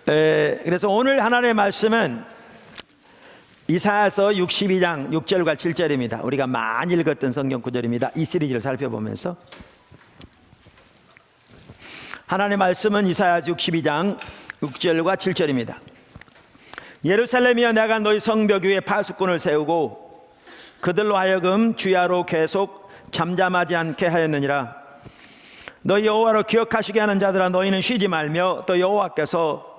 그래서 오늘 하나님의 말씀은 이사야서 62장 6절과 7절입니다. 우리가 많이 읽었던 성경 구절입니다. 이 시리즈를 살펴보면서 하나님의 말씀은 이사야서 62장 6절과 7절입니다. 예루살렘이여, 내가 너희 성벽 위에 파수꾼을 세우고 그들로 하여금 주야로 계속 잠잠하지 않게 하였느니라. 너희 여호와로 기억하시게 하는 자들아, 너희는 쉬지 말며 또 여호와께서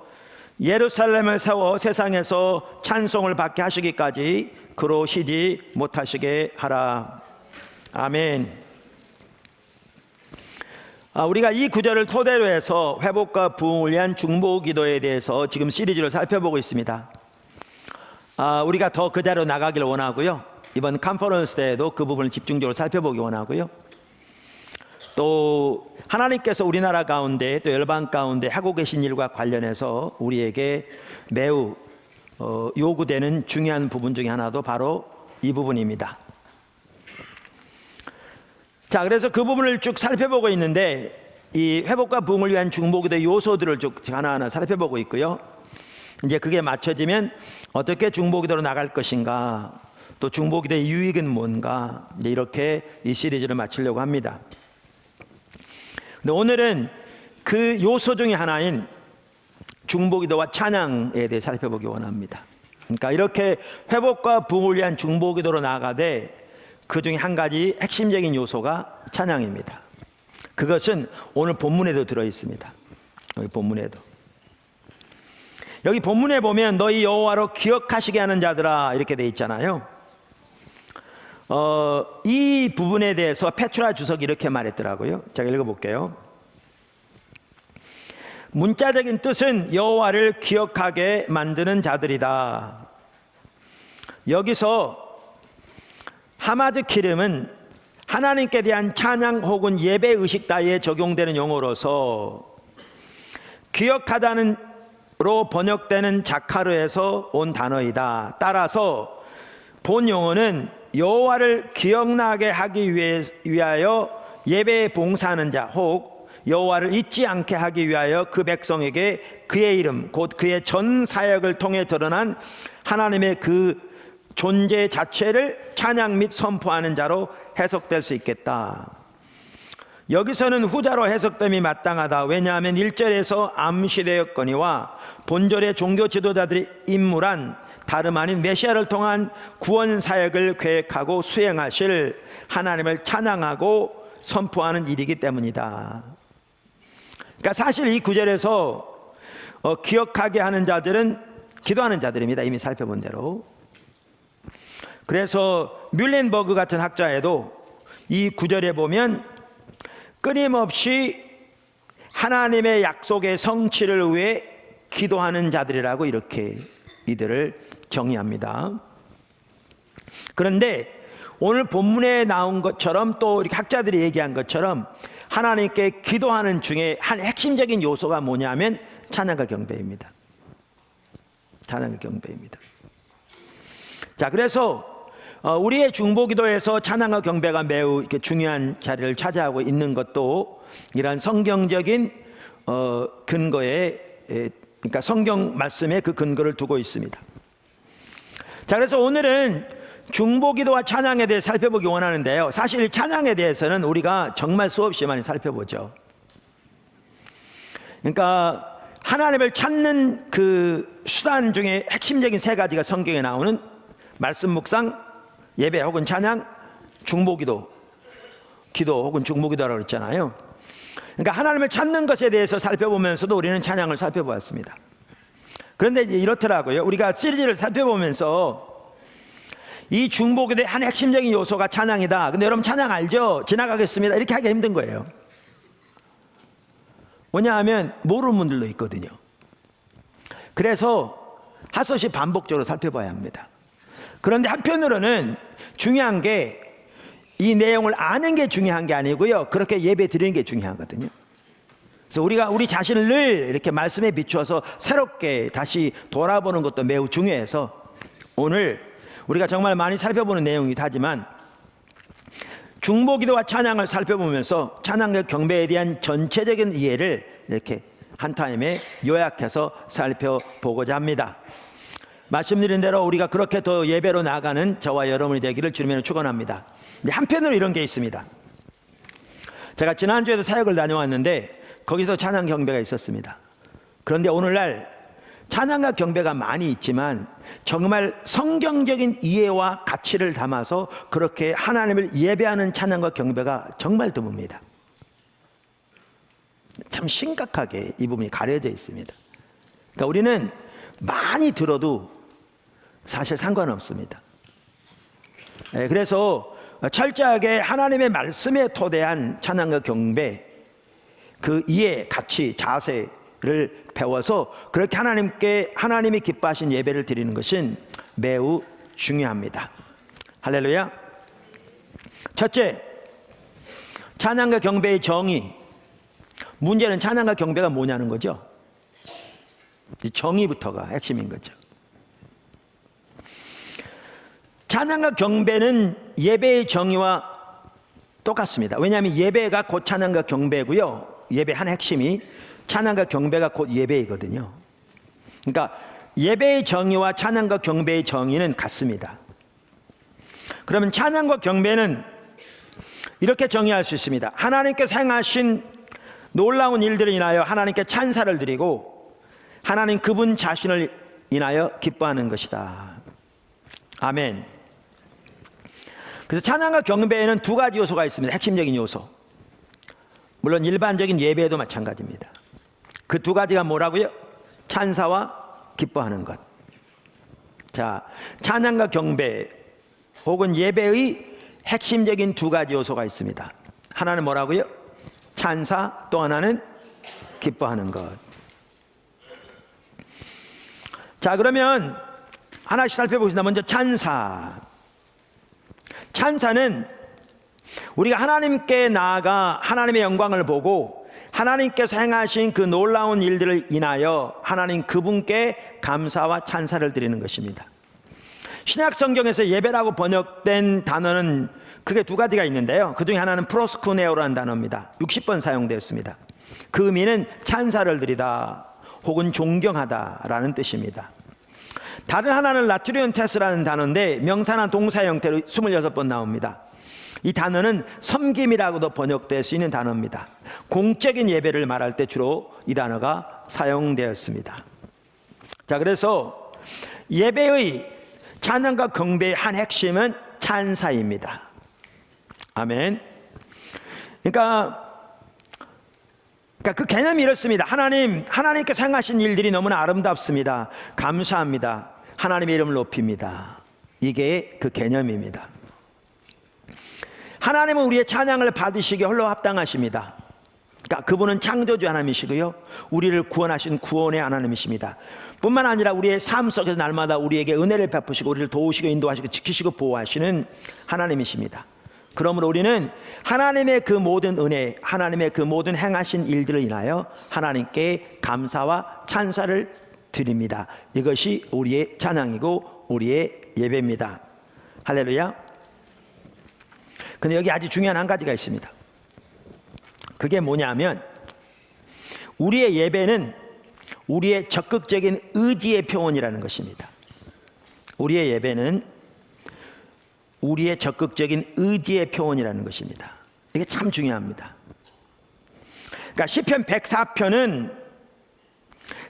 예루살렘을 세워 세상에서 찬송을 받게 하시기까지 그로 쉬지 못하시게 하라. 아멘. 우리가 이 구절을 토대로 해서 회복과 부흥을 위한 중보 기도에 대해서 지금 시리즈를 살펴보고 있습니다. 우리가 더 그 자리로 나가기를 원하고요, 이번 컨퍼런스 때에도 그 부분을 집중적으로 살펴보기 원하고요, 또 하나님께서 우리나라 가운데 또 열방 가운데 하고 계신 일과 관련해서 우리에게 매우 요구되는 중요한 부분 중에 하나도 바로 이 부분입니다. 자, 그래서 그 부분을 쭉 살펴보고 있는데, 이 회복과 부흥을 위한 중보기도의 요소들을 쭉 하나하나 살펴보고 있고요. 이제 그게 맞춰지면 어떻게 중보기도로 나갈 것인가, 또 중보기도의 유익은 뭔가, 이제 이렇게 이 시리즈를 마치려고 합니다. 근데 오늘은 그 요소 중에 하나인 중보기도와 찬양에 대해 살펴보기 원합니다. 그러니까 이렇게 회복과 부흥을 위한 중보기도로 나아가되 그 중에 한 가지 핵심적인 요소가 찬양입니다. 그것은 오늘 본문에도 들어 있습니다. 여기 본문에 보면 너희 여호와로 기억하시게 하는 자들아, 이렇게 돼 있잖아요. 이 부분에 대해서 페투라 주석이 이렇게 말했더라고요. 제가 읽어볼게요. 문자적인 뜻은 여호와를 기억하게 만드는 자들이다. 여기서 하마드 키름은 하나님께 대한 찬양 혹은 예배 의식 따위에 적용되는 용어로서 기억하다는로 번역되는 자카르에서 온 단어이다. 따라서 본 용어는 여호와를 기억나게 하기 위하여 예배에 봉사하는 자, 혹 여호와를 잊지 않게 하기 위하여 그 백성에게 그의 이름 곧 그의 전 사역을 통해 드러난 하나님의 그 존재 자체를 찬양 및 선포하는 자로 해석될 수 있겠다. 여기서는 후자로 해석됨이 마땅하다. 왜냐하면 1절에서 암시되었거니와 본절의 종교 지도자들이 임무란 다름 아닌 메시아를 통한 구원 사역을 계획하고 수행하실 하나님을 찬양하고 선포하는 일이기 때문이다. 그러니까 사실 이 구절에서 기억하게 하는 자들은 기도하는 자들입니다. 이미 살펴본 대로. 그래서 뮬렌버그 같은 학자에도 이 구절에 보면 끊임없이 하나님의 약속의 성취를 위해 기도하는 자들이라고 이렇게 이들을 정의합니다. 그런데 오늘 본문에 나온 것처럼 또 이렇게 학자들이 얘기한 것처럼 하나님께 기도하는 중에 한 핵심적인 요소가 뭐냐면 찬양과 경배입니다. 찬양과 경배입니다. 자, 그래서 우리의 중보기도에서 찬양과 경배가 매우 이렇게 중요한 자리를 차지하고 있는 것도 이런 성경적인 근거에, 그러니까 성경 말씀에 그 근거를 두고 있습니다. 자, 그래서 오늘은 중보기도와 찬양에 대해 살펴보기 원하는데요, 사실 찬양에 대해서는 우리가 정말 수없이 많이 살펴보죠. 그러니까 하나님을 찾는 그 수단 중에 핵심적인 세 가지가 성경에 나오는 말씀 묵상, 예배 혹은 찬양, 중보기도, 기도 혹은 중보기도라고 그랬잖아요. 그러니까 하나님을 찾는 것에 대해서 살펴보면서도 우리는 찬양을 살펴보았습니다. 그런데 이렇더라고요. 우리가 시리즈를 살펴보면서 이 중보기도의 한 핵심적인 요소가 찬양이다. 근데 여러분 찬양 알죠? 지나가겠습니다. 이렇게 하기 힘든 거예요. 왜냐하면 모르는 분들도 있거든요. 그래서 하소시 반복적으로 살펴봐야 합니다. 그런데 한편으로는 중요한 게 이 내용을 아는 게 중요한 게 아니고요, 그렇게 예배 드리는 게 중요하거든요. 그래서 우리가 우리 자신을 늘 이렇게 말씀에 비추어서 새롭게 다시 돌아보는 것도 매우 중요해서 오늘 우리가 정말 많이 살펴보는 내용이기도 하지만 중보기도와 찬양을 살펴보면서 찬양과 경배에 대한 전체적인 이해를 이렇게 한 타임에 요약해서 살펴보고자 합니다. 말씀드린 대로 우리가 그렇게 더 예배로 나가는 저와 여러분이 되기를 주님으로 축원합니다. 근데 한편으로 이런 게 있습니다. 제가 지난주에도 사역을 다녀왔는데 거기서 찬양 경배가 있었습니다. 그런데 오늘날 찬양과 경배가 많이 있지만 정말 성경적인 이해와 가치를 담아서 그렇게 하나님을 예배하는 찬양과 경배가 정말 드뭅니다. 참 심각하게 이 부분이 가려져 있습니다. 그러니까 우리는 많이 들어도 사실 상관없습니다. 그래서 철저하게 하나님의 말씀에 토대한 찬양과 경배, 그 이해, 가치, 자세를 배워서 그렇게 하나님이 기뻐하신 예배를 드리는 것은 매우 중요합니다. 할렐루야. 첫째, 찬양과 경배의 정의. 문제는 찬양과 경배가 뭐냐는 거죠. 이 정의부터가 핵심인 거죠. 찬양과 경배는 예배의 정의와 똑같습니다. 왜냐하면 예배가 곧 찬양과 경배고요. 예배 한 핵심이 찬양과 경배가 곧 예배이거든요. 그러니까 예배의 정의와 찬양과 경배의 정의는 같습니다. 그러면 찬양과 경배는 이렇게 정의할 수 있습니다. 하나님께서 행하신 놀라운 일들을 인하여 하나님께 찬사를 드리고 하나님 그분 자신을 인하여 기뻐하는 것이다. 아멘. 그래서 찬양과 경배에는 두 가지 요소가 있습니다. 핵심적인 요소. 물론 일반적인 예배에도 마찬가지입니다. 그 두 가지가 뭐라고요? 찬사와 기뻐하는 것. 자, 찬양과 경배 혹은 예배의 핵심적인 두 가지 요소가 있습니다. 하나는 뭐라고요? 찬사, 또 하나는 기뻐하는 것. 자, 그러면 하나씩 살펴보겠습니다. 먼저 찬사. 찬사는 우리가 하나님께 나아가 하나님의 영광을 보고 하나님께서 행하신 그 놀라운 일들을 인하여 하나님 그분께 감사와 찬사를 드리는 것입니다. 신약 성경에서 예배라고 번역된 단어는 크게 두 가지가 있는데요. 그 중에 하나는 프로스쿠네오라는 단어입니다. 60번 사용되었습니다. 그 의미는 찬사를 드리다 혹은 존경하다라는 뜻입니다. 다른 하나는 라투리온 테스라는 단어인데 명사나 동사 형태로 26번 나옵니다. 이 단어는 섬김이라고도 번역될 수 있는 단어입니다. 공적인 예배를 말할 때 주로 이 단어가 사용되었습니다. 자, 그래서 예배의 찬양과 경배의 한 핵심은 찬사입니다. 아멘. 그러니까 그 개념이 이렇습니다. 하나님께서 행하신 일들이 너무나 아름답습니다. 감사합니다. 하나님의 이름을 높입니다. 이게 그 개념입니다. 하나님은 우리의 찬양을 받으시기에 홀로 합당하십니다. 그러니까 그분은 창조주 하나님이시고요, 우리를 구원하신 구원의 하나님이십니다. 뿐만 아니라 우리의 삶 속에서 날마다 우리에게 은혜를 베푸시고 우리를 도우시고 인도하시고 지키시고 보호하시는 하나님이십니다. 그러므로 우리는 하나님의 그 모든 은혜, 하나님의 그 모든 행하신 일들을 인하여 하나님께 감사와 찬사를 드립니다. 이것이 우리의 찬양이고 우리의 예배입니다. 할렐루야. 근데 여기 아주 중요한 한 가지가 있습니다. 그게 뭐냐면 우리의 예배는 우리의 적극적인 의지의 표현이라는 것입니다. 우리의 예배는 우리의 적극적인 의지의 표현이라는 것입니다. 이게 참 중요합니다. 그러니까 시편 104편은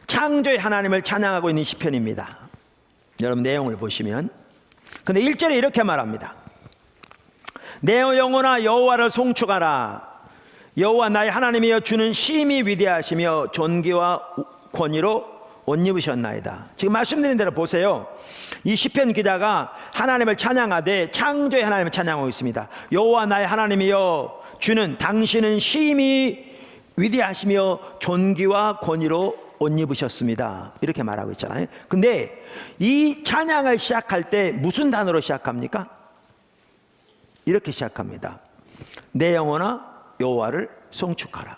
창조의 하나님을 찬양하고 있는 시편입니다. 여러분 내용을 보시면, 근데 1절에 이렇게 말합니다. 내 영혼아 여호와를 송축하라. 여호와 나의 하나님이여 주는 심히 위대하시며 존귀와 권위로 옷 입으셨나이다. 지금 말씀드린 대로 보세요. 이 시편 기자가 하나님을 찬양하되 창조의 하나님을 찬양하고 있습니다. 여호와 나의 하나님이여 주는 당신은 심히 위대하시며 존귀와 권위로 옷 입으셨습니다. 이렇게 말하고 있잖아요. 근데 이 찬양을 시작할 때 무슨 단어로 시작합니까? 이렇게 시작합니다. 내 영혼아 여호와를 송축하라.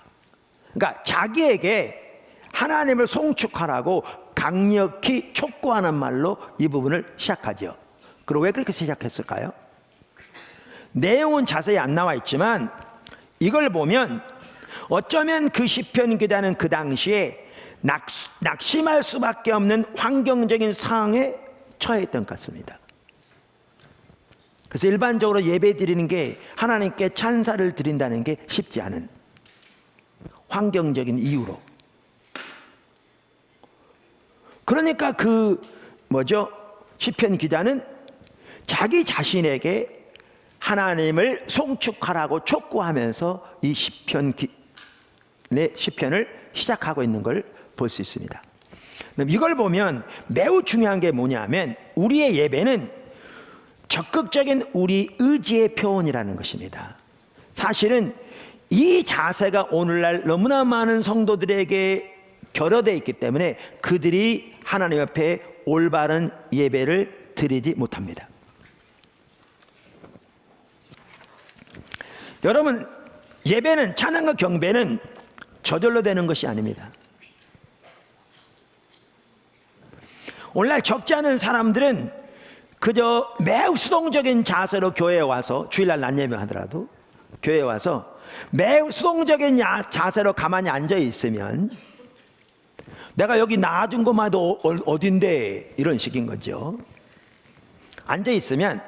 그러니까 자기에게 하나님을 송축하라고 강력히 촉구하는 말로 이 부분을 시작하죠. 그리고 왜 그렇게 시작했을까요? 내용은 자세히 안 나와 있지만 이걸 보면 어쩌면 그 시편 기자는 그 당시에 낙심할 수밖에 없는 환경적인 상황에 처해 있던 것 같습니다. 그래서 일반적으로 예배 드리는 게 하나님께 찬사를 드린다는 게 쉽지 않은 환경적인 이유로. 그러니까 시편 기자는 자기 자신에게 하나님을 송축하라고 촉구하면서 이 시편을 시작하고 있는 걸 볼 수 있습니다. 이걸 보면 매우 중요한 게 뭐냐면 우리의 예배는 적극적인 우리 의지의 표현이라는 것입니다. 사실은 이 자세가 오늘날 너무나 많은 성도들에게 결여되어 있기 때문에 그들이 하나님 앞에 올바른 예배를 드리지 못합니다. 여러분, 예배는, 찬양과 경배는 저절로 되는 것이 아닙니다. 오늘날 적지 않은 사람들은 그저 매우 수동적인 자세로 교회에 와서, 주일날 낮 예배 하더라도 교회에 와서 매우 수동적인 자세로 가만히 앉아 있으면 내가 여기 놔둔 것만도 어딘데, 이런 식인 거죠. 앉아 있으면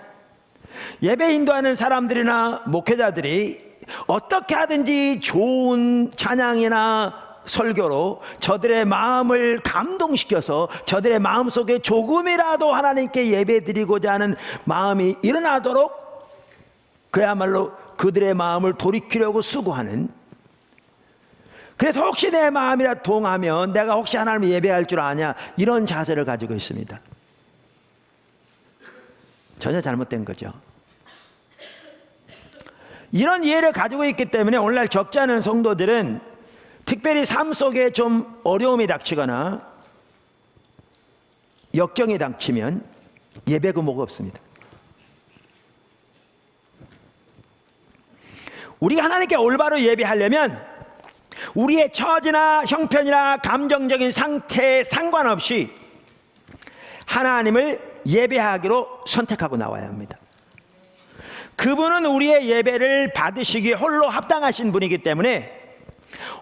예배 인도하는 사람들이나 목회자들이 어떻게 하든지 좋은 찬양이나 설교로 저들의 마음을 감동시켜서 저들의 마음속에 조금이라도 하나님께 예배드리고자 하는 마음이 일어나도록 그야말로 그들의 마음을 돌이키려고 수고하는, 그래서 혹시 내 마음이라 동하면 내가 혹시 하나님을 예배할 줄 아냐, 이런 자세를 가지고 있습니다. 전혀 잘못된 거죠. 이런 이해를 가지고 있기 때문에 오늘날 적지 않은 성도들은 특별히 삶 속에 좀 어려움이 닥치거나 역경이 닥치면 예배가 뭐가 없습니다. 우리가 하나님께 올바로 예배하려면 우리의 처지나 형편이나 감정적인 상태에 상관없이 하나님을 예배하기로 선택하고 나와야 합니다. 그분은 우리의 예배를 받으시기에 홀로 합당하신 분이기 때문에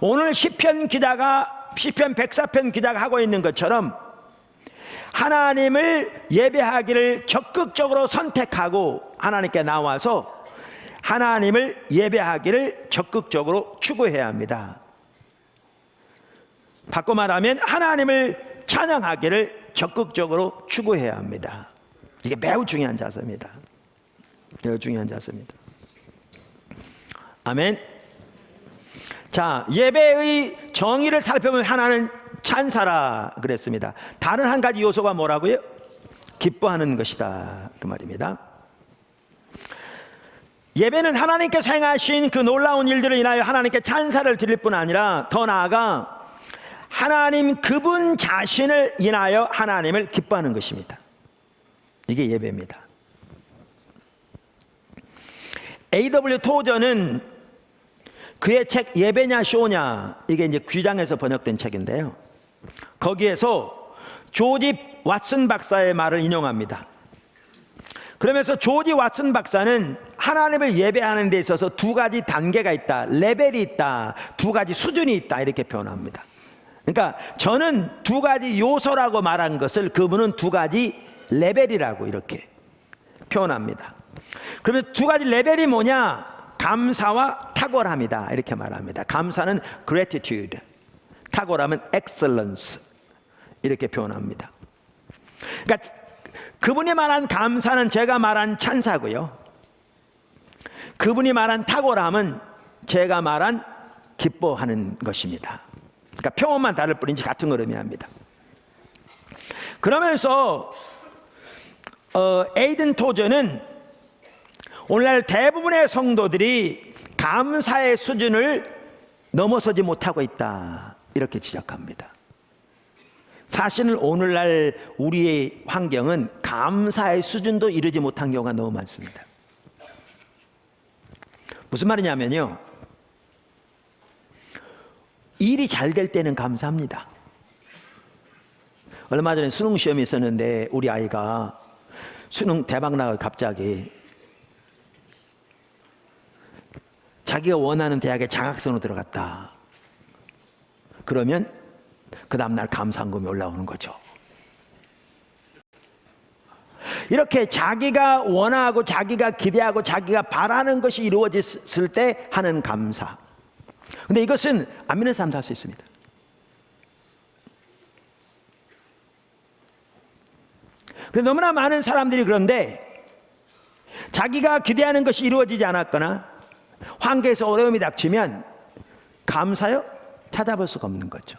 오늘 시편 104편 기자가 하고 있는 것처럼 하나님을 예배하기를 적극적으로 선택하고 하나님께 나와서 하나님을 예배하기를 적극적으로 추구해야 합니다. 바꿔 말하면 하나님을 찬양하기를 적극적으로 추구해야 합니다. 이게 매우 중요한 자세입니다. 매우 중요한 자세입니다. 아멘. 자, 예배의 정의를 살펴보면 하나는 찬사라 그랬습니다. 다른 한 가지 요소가 뭐라고요? 기뻐하는 것이다, 그 말입니다. 예배는 하나님께서 행하신 그 놀라운 일들을 인하여 하나님께 찬사를 드릴 뿐 아니라 더 나아가 하나님 그분 자신을 인하여 하나님을 기뻐하는 것입니다. 이게 예배입니다. A.W. 토저는 그의 책 예배냐 쇼냐, 이게 이제 귀장에서 번역된 책인데요, 거기에서 조지 왓슨 박사의 말을 인용합니다. 그러면서 조지 왓슨 박사는 하나님을 예배하는 데 있어서 두 가지 단계가 있다, 레벨이 있다, 두 가지 수준이 있다, 이렇게 표현합니다. 그러니까 저는 두 가지 요소라고 말한 것을 그분은 두 가지 레벨이라고 이렇게 표현합니다. 그러면 두 가지 레벨이 뭐냐? 감사와 탁월함이다, 이렇게 말합니다. 감사는 gratitude, 탁월함은 excellence, 이렇게 표현합니다. 그러니까 그분이 말한 감사는 제가 말한 찬사고요, 그분이 말한 탁월함은 제가 말한 기뻐하는 것입니다. 그러니까 표현만 다를 뿐이지 같은 걸 의미합니다. 그러면서 에이든 토저는 오늘날 대부분의 성도들이 감사의 수준을 넘어서지 못하고 있다, 이렇게 지적합니다. 사실은 오늘날 우리의 환경은 감사의 수준도 이루지 못한 경우가 너무 많습니다. 무슨 말이냐면요, 일이 잘 될 때는 감사합니다. 얼마 전에 수능 시험이 있었는데 우리 아이가 수능 대박 나고 갑자기 자기가 원하는 대학에 장학생으로 들어갔다. 그러면 그 다음날 감사헌금이 올라오는 거죠. 이렇게 자기가 원하고 자기가 기대하고 자기가 바라는 것이 이루어졌을 때 하는 감사. 근데 이것은 안 믿는 사람도 할 수 있습니다. 그런데 너무나 많은 사람들이 그런데 자기가 기대하는 것이 이루어지지 않았거나 환경에서 어려움이 닥치면 감사요? 찾아볼 수가 없는 거죠.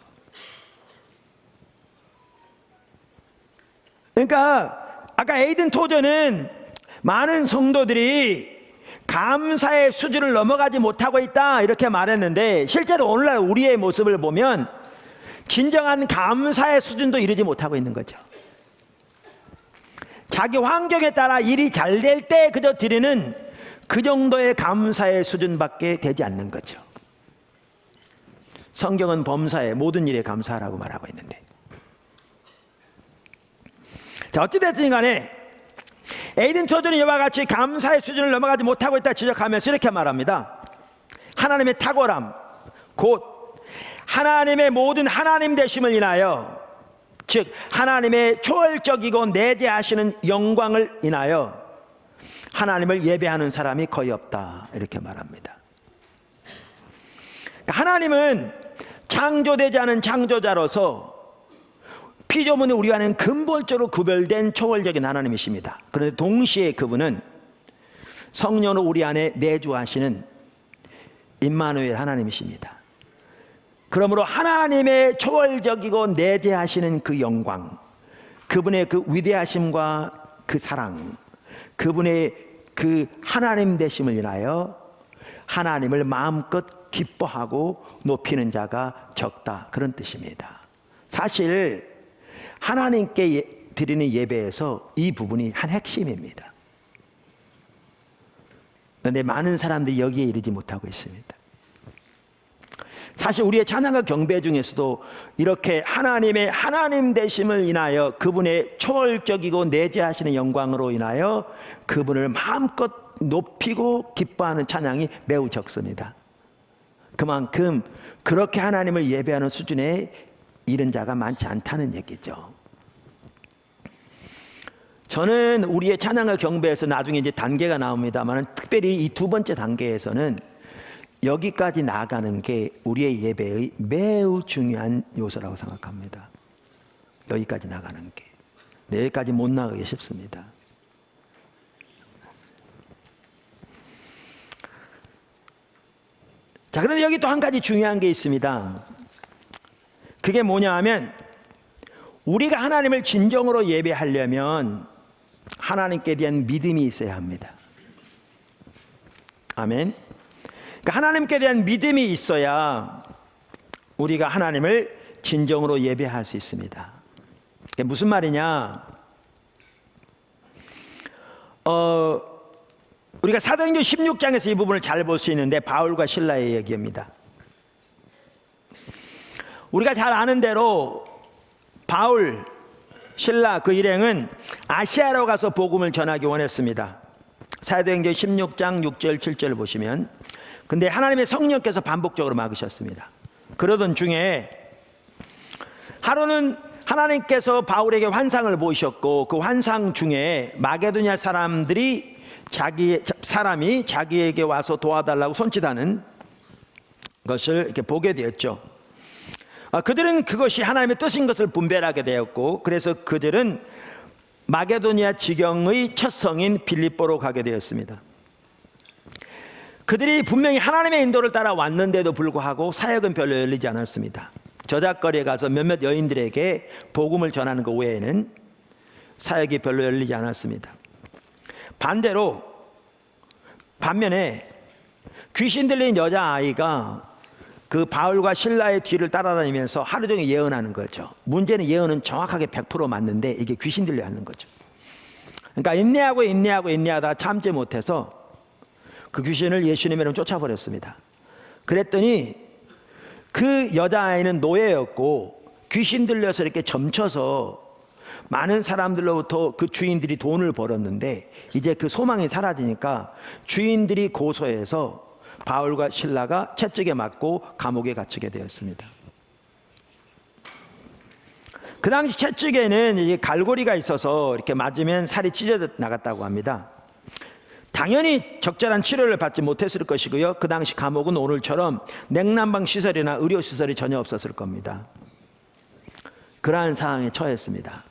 그러니까 아까 에이든 토저는 많은 성도들이 감사의 수준을 넘어가지 못하고 있다 이렇게 말했는데, 실제로 오늘날 우리의 모습을 보면 진정한 감사의 수준도 이루지 못하고 있는 거죠. 자기 환경에 따라 일이 잘 될 때 그저 드리는 그 정도의 감사의 수준밖에 되지 않는 거죠. 성경은 범사에 모든 일에 감사하라고 말하고 있는데, 자, 어찌됐든 간에 에이든 토저는 이와 같이 감사의 수준을 넘어가지 못하고 있다 지적하면서 이렇게 말합니다. 하나님의 탁월함, 곧 하나님의 모든 하나님 되심을 인하여, 즉 하나님의 초월적이고 내재하시는 영광을 인하여 하나님을 예배하는 사람이 거의 없다 이렇게 말합니다. 하나님은 창조되지 않은 창조자로서 피조물이 우리와는 근본적으로 구별된 초월적인 하나님이십니다. 그런데 동시에 그분은 성령으로 우리 안에 내주하시는 임마누엘 하나님이십니다. 그러므로 하나님의 초월적이고 내재하시는 그 영광, 그분의 그 위대하심과 그 사랑, 그분의 그 하나님 되심을 인하여 하나님을 마음껏 기뻐하고 높이는 자가 적다, 그런 뜻입니다. 사실 하나님께 드리는 예배에서 이 부분이 한 핵심입니다. 그런데 많은 사람들이 여기에 이르지 못하고 있습니다. 사실 우리의 찬양과 경배 중에서도 이렇게 하나님의 하나님 되심을 인하여 그분의 초월적이고 내재하시는 영광으로 인하여 그분을 마음껏 높이고 기뻐하는 찬양이 매우 적습니다. 그만큼 그렇게 하나님을 예배하는 수준에 이른 자가 많지 않다는 얘기죠. 저는 우리의 찬양과 경배에서 나중에 이제 단계가 나옵니다만, 특별히 이 두 번째 단계에서는 여기까지 나아가는 게 우리의 예배의 매우 중요한 요소라고 생각합니다. 여기까지 나가는 게. 여기까지 못 나가기 쉽습니다. 자, 그런데 여기 또 한 가지 중요한 게 있습니다. 그게 뭐냐 하면, 우리가 하나님을 진정으로 예배하려면 하나님께 대한 믿음이 있어야 합니다. 아멘. 그러니까 하나님께 대한 믿음이 있어야 우리가 하나님을 진정으로 예배할 수 있습니다. 그게 무슨 말이냐? 우리가 사도행전 16장에서 이 부분을 잘 볼 수 있는데, 바울과 실라의 얘기입니다. 우리가 잘 아는 대로 바울, 실라 그 일행은 아시아로 가서 복음을 전하기 원했습니다. 사도행전 16장 6절 7절을 보시면, 근데 하나님의 성령께서 반복적으로 막으셨습니다. 그러던 중에 하루는 하나님께서 바울에게 환상을 보이셨고, 그 환상 중에 마게도냐 사람들이 사람이 자기에게 와서 도와달라고 손짓하는 것을 이렇게 보게 되었죠. 그들은 그것이 하나님의 뜻인 것을 분별하게 되었고, 그래서 그들은 마게도니아 지경의 첫 성인 빌립보로 가게 되었습니다. 그들이 분명히 하나님의 인도를 따라 왔는데도 불구하고 사역은 별로 열리지 않았습니다. 저작거리에 가서 몇몇 여인들에게 복음을 전하는 것 외에는 사역이 별로 열리지 않았습니다. 반면에 귀신 들린 여자아이가 그 바울과 실라의 뒤를 따라다니면서 하루 종일 예언하는 거죠. 문제는 예언은 정확하게 100% 맞는데 이게 귀신 들려 하는 거죠. 그러니까 인내하다 참지 못해서 그 귀신을 예수님으로 쫓아버렸습니다. 그랬더니 그 여자아이는 노예였고, 귀신 들려서 이렇게 점쳐서 많은 사람들로부터 그 주인들이 돈을 벌었는데, 이제 그 소망이 사라지니까 주인들이 고소해서 바울과 실라가 채찍에 맞고 감옥에 갇히게 되었습니다. 그 당시 채찍에는 이 갈고리가 있어서 이렇게 맞으면 살이 찢어 나갔다고 합니다. 당연히 적절한 치료를 받지 못했을 것이고요. 그 당시 감옥은 오늘처럼 냉난방 시설이나 의료 시설이 전혀 없었을 겁니다. 그러한 상황에 처했습니다.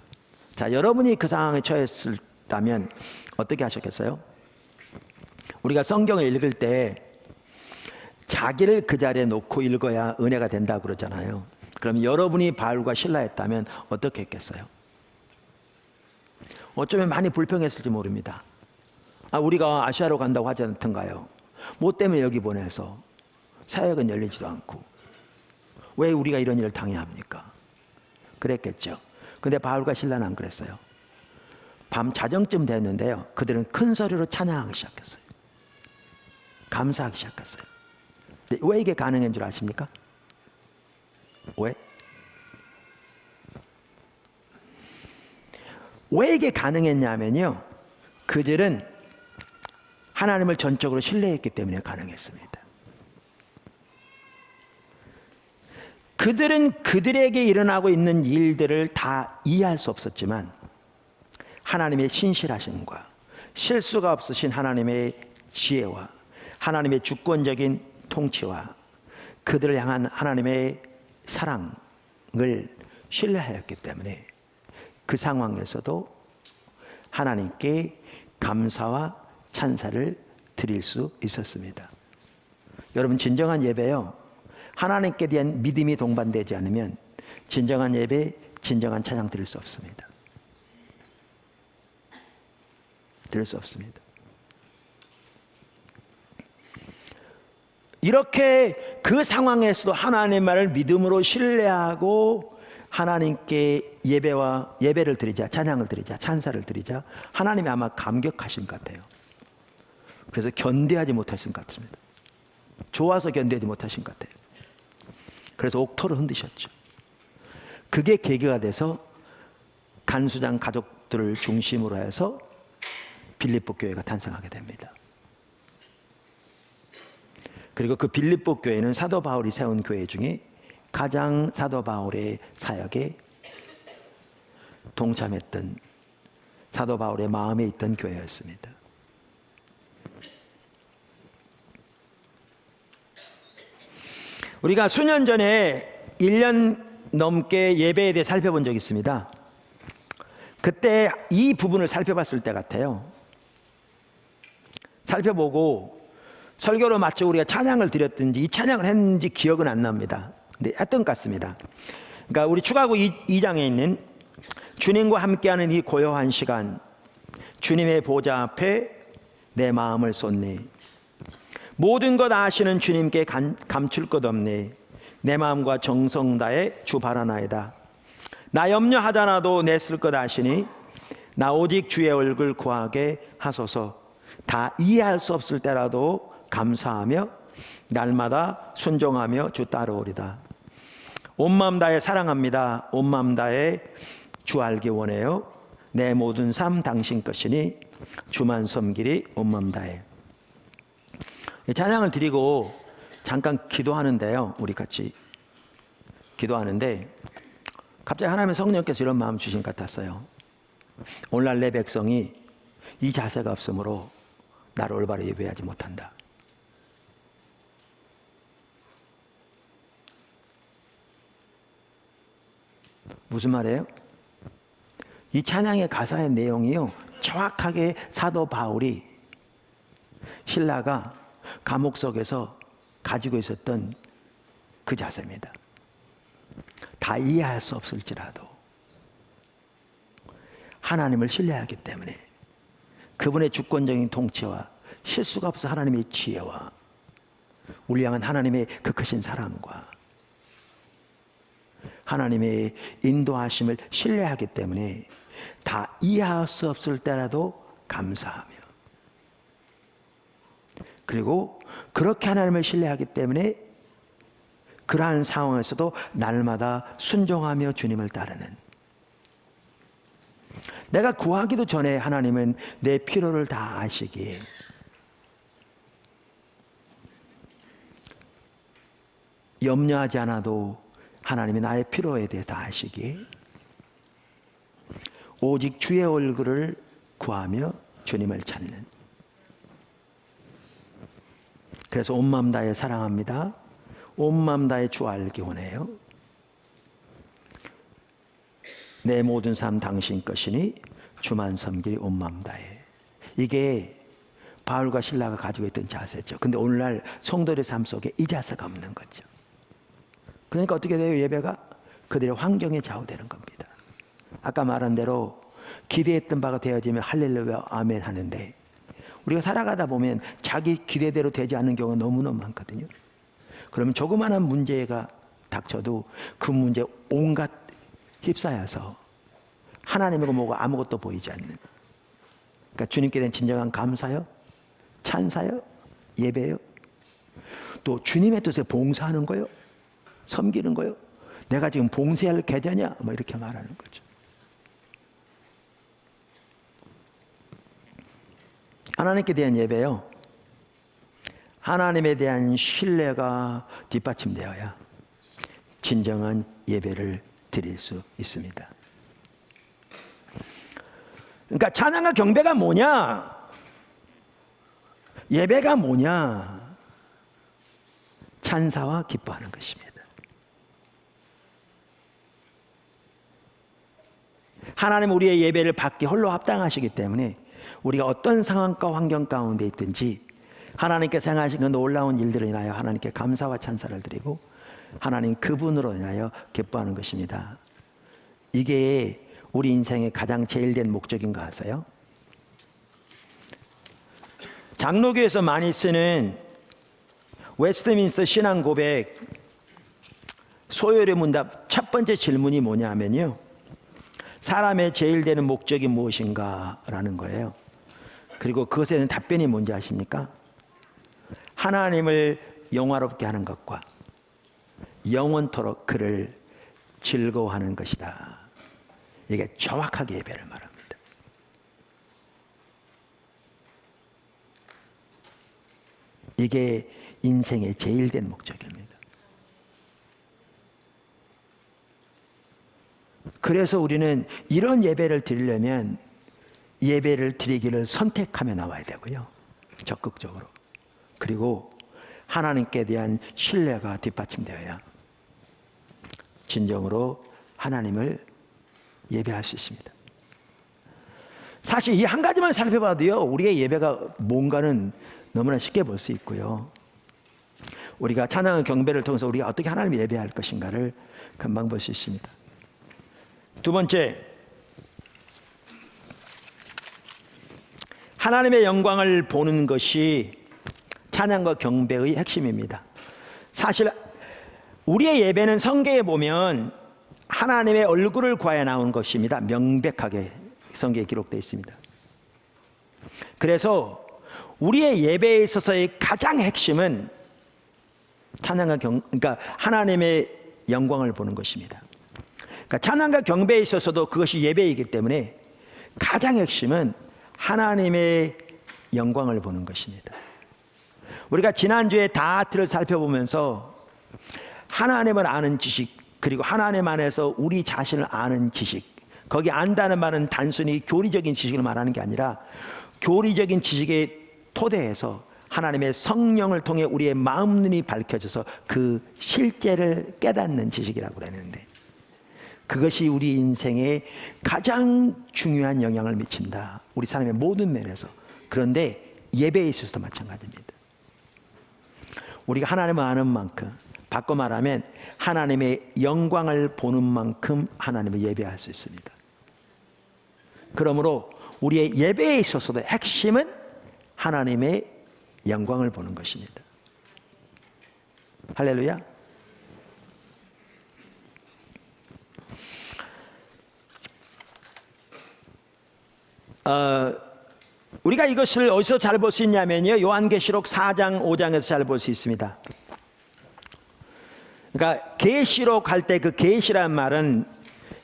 자, 여러분이 그 상황에 처했다면 어떻게 하셨겠어요? 우리가 성경을 읽을 때 자기를 그 자리에 놓고 읽어야 은혜가 된다고 그러잖아요. 그럼 여러분이 바울과 실라였다면 어떻게 했겠어요? 어쩌면 많이 불평했을지 모릅니다. 우리가 아시아로 간다고 하지 않던가요? 뭐 때문에 여기 보내서 사역은 열리지도 않고 왜 우리가 이런 일을 당해야 합니까? 그랬겠죠. 근데 바울과 실라는 안 그랬어요. 밤 자정쯤 됐는데요, 그들은 큰 소리로 찬양하기 시작했어요. 감사하기 시작했어요. 근데 왜 이게 가능한 줄 아십니까? 왜? 왜 이게 가능했냐면요, 그들은 하나님을 전적으로 신뢰했기 때문에 가능했습니다. 그들은 그들에게 일어나고 있는 일들을 다 이해할 수 없었지만 하나님의 신실하심과 실수가 없으신 하나님의 지혜와 하나님의 주권적인 통치와 그들을 향한 하나님의 사랑을 신뢰하였기 때문에 그 상황에서도 하나님께 감사와 찬사를 드릴 수 있었습니다. 여러분, 진정한 예배요, 하나님께 대한 믿음이 동반되지 않으면 진정한 예배, 진정한 찬양 드릴 수 없습니다. 드릴 수 없습니다. 이렇게 그 상황에서도 하나님 말을 믿음으로 신뢰하고 하나님께 예배를 드리자, 찬양을 드리자, 찬사를 드리자, 하나님이 아마 감격하신 것 같아요. 그래서 견뎌하지 못하신 것 같습니다. 좋아서 견뎌하지 못하신 것 같아요. 그래서 옥토를 흔드셨죠. 그게 계기가 돼서 간수장 가족들을 중심으로 해서 빌립보 교회가 탄생하게 됩니다. 그리고 그 빌립보 교회는 사도 바울이 세운 교회 중에 가장 사도 바울의 사역에 동참했던, 사도 바울의 마음에 있던 교회였습니다. 우리가 수년 전에 1년 넘게 예배에 대해 살펴본 적이 있습니다. 그때 이 부분을 살펴봤을 때 같아요. 살펴보고 설교를 마치고 우리가 찬양을 드렸든지 이 찬양을 했는지 기억은 안 납니다. 근데 했던 것 같습니다. 그러니까 우리 축하고 2장에 있는 주님과 함께하는 이 고요한 시간, 주님의 보좌 앞에 내 마음을 쏟네. 모든 것 아시는 주님께 감출 것 없네. 내 마음과 정성 다해 주 바라나이다. 나 염려하다나도 내 쓸 것 아시니 나 오직 주의 얼굴 구하게 하소서. 다 이해할 수 없을 때라도 감사하며 날마다 순종하며 주 따르오리다. 온 마음 다해 사랑합니다. 온 마음 다해 주 알기 원해요. 내 모든 삶 당신 것이니 주만 섬기리 온 마음 다해. 찬양을 드리고 잠깐 기도하는데요, 우리 같이 기도하는데 갑자기 하나님의 성령께서 이런 마음 주신 것 같았어요. 오늘날 내 백성이 이 자세가 없으므로 나를 올바로 예배하지 못한다. 무슨 말이에요? 이 찬양의 가사의 내용이요, 정확하게 사도 바울이 신라가 감옥 속에서 가지고 있었던 그 자세입니다. 다 이해할 수 없을지라도 하나님을 신뢰하기 때문에 그분의 주권적인 통치와 실수가 없어 하나님의 지혜와 우리 향한 하나님의 그 크신 사랑과 하나님의 인도하심을 신뢰하기 때문에 다 이해할 수 없을 때라도 감사하며, 그리고 그렇게 하나님을 신뢰하기 때문에 그러한 상황에서도 날마다 순종하며 주님을 따르는, 내가 구하기도 전에 하나님은 내 필요를 다 아시기에 염려하지 않아도 하나님이 나의 필요에 대해 다 아시기에 오직 주의 얼굴을 구하며 주님을 찾는, 그래서 온 마음 다해 사랑합니다. 온 마음 다해 주 알기 원해요. 내 모든 삶 당신 것이니 주만 섬기리 온 마음 다해. 이게 바울과 실라가 가지고 있던 자세죠. 근데 오늘날 성도들의 삶 속에 이 자세가 없는 거죠. 그러니까 어떻게 돼요? 예배가 그들의 환경에 좌우되는 겁니다. 아까 말한 대로 기대했던 바가 되어지면 할렐루야 아멘 하는데, 우리가 살아가다 보면 자기 기대대로 되지 않는 경우가 너무너무 많거든요. 그러면 조그마한 문제가 닥쳐도 그 문제 온갖 휩싸여서 하나님이고 뭐고 아무것도 보이지 않는, 그러니까 주님께 대한 진정한 감사요, 찬사요, 예배요, 또 주님의 뜻에 봉사하는 거요, 섬기는 거요. 내가 지금 봉사할 계좌냐? 뭐 이렇게 말하는 거죠. 하나님께 대한 예배요, 하나님에 대한 신뢰가 뒷받침되어야 진정한 예배를 드릴 수 있습니다. 그러니까 찬양과 경배가 뭐냐? 예배가 뭐냐? 찬사와 기뻐하는 것입니다. 하나님 우리의 예배를 받기 홀로 합당하시기 때문에 우리가 어떤 상황과 환경 가운데 있든지 하나님께서 행하신 그 놀라운 일들을 인하여 하나님께 감사와 찬사를 드리고 하나님 그분으로 인하여 기뻐하는 것입니다. 이게 우리 인생의 가장 제일된 목적인가 하세요? 장로교에서 많이 쓰는 웨스트민스터 신앙 고백 소요의 문답 첫 번째 질문이 뭐냐 하면요, 사람의 제일 되는 목적이 무엇인가 라는 거예요. 그리고 그것에 대한 답변이 뭔지 아십니까? 하나님을 영화롭게 하는 것과 영원토록 그를 즐거워하는 것이다. 이게 정확하게 예배를 말합니다. 이게 인생의 제일 된 목적입니다. 그래서 우리는 이런 예배를 드리려면 예배를 드리기를 선택하며 나와야 되고요, 적극적으로. 그리고 하나님께 대한 신뢰가 뒷받침되어야 진정으로 하나님을 예배할 수 있습니다. 사실 이 한 가지만 살펴봐도요, 우리의 예배가 뭔가는 너무나 쉽게 볼 수 있고요, 우리가 찬양과 경배를 통해서 우리가 어떻게 하나님을 예배할 것인가를 금방 볼 수 있습니다. 두 번째, 하나님의 영광을 보는 것이 찬양과 경배의 핵심입니다. 사실 우리의 예배는 성경에 보면 하나님의 얼굴을 구하여 나온 것입니다. 명백하게 성경에 기록되어 있습니다. 그래서 우리의 예배에 있어서의 가장 핵심은 찬양과 그러니까 하나님의 영광을 보는 것입니다. 그러니까 찬양과 경배에 있어서도 그것이 예배이기 때문에 가장 핵심은 하나님의 영광을 보는 것입니다. 우리가 지난주에 다트를 살펴보면서 하나님을 아는 지식, 그리고 하나님 안에서 우리 자신을 아는 지식, 거기 안다는 말은 단순히 교리적인 지식을 말하는 게 아니라 교리적인 지식의 토대에서 하나님의 성령을 통해 우리의 마음 눈이 밝혀져서 그 실제를 깨닫는 지식이라고 그랬는데, 그것이 우리 인생에 가장 중요한 영향을 미친다, 우리 사람의 모든 면에서. 그런데 예배에 있어서도 마찬가지입니다. 우리가 하나님을 아는 만큼, 바꿔 말하면 하나님의 영광을 보는 만큼 하나님을 예배할 수 있습니다. 그러므로 우리의 예배에 있어서도 핵심은 하나님의 영광을 보는 것입니다. 할렐루야. 우리가 이것을 어디서 잘 볼 수 있냐면요, 요한계시록 4장 5장에서 잘 볼 수 있습니다. 그러니까 계시록 할 때 그 계시라는 말은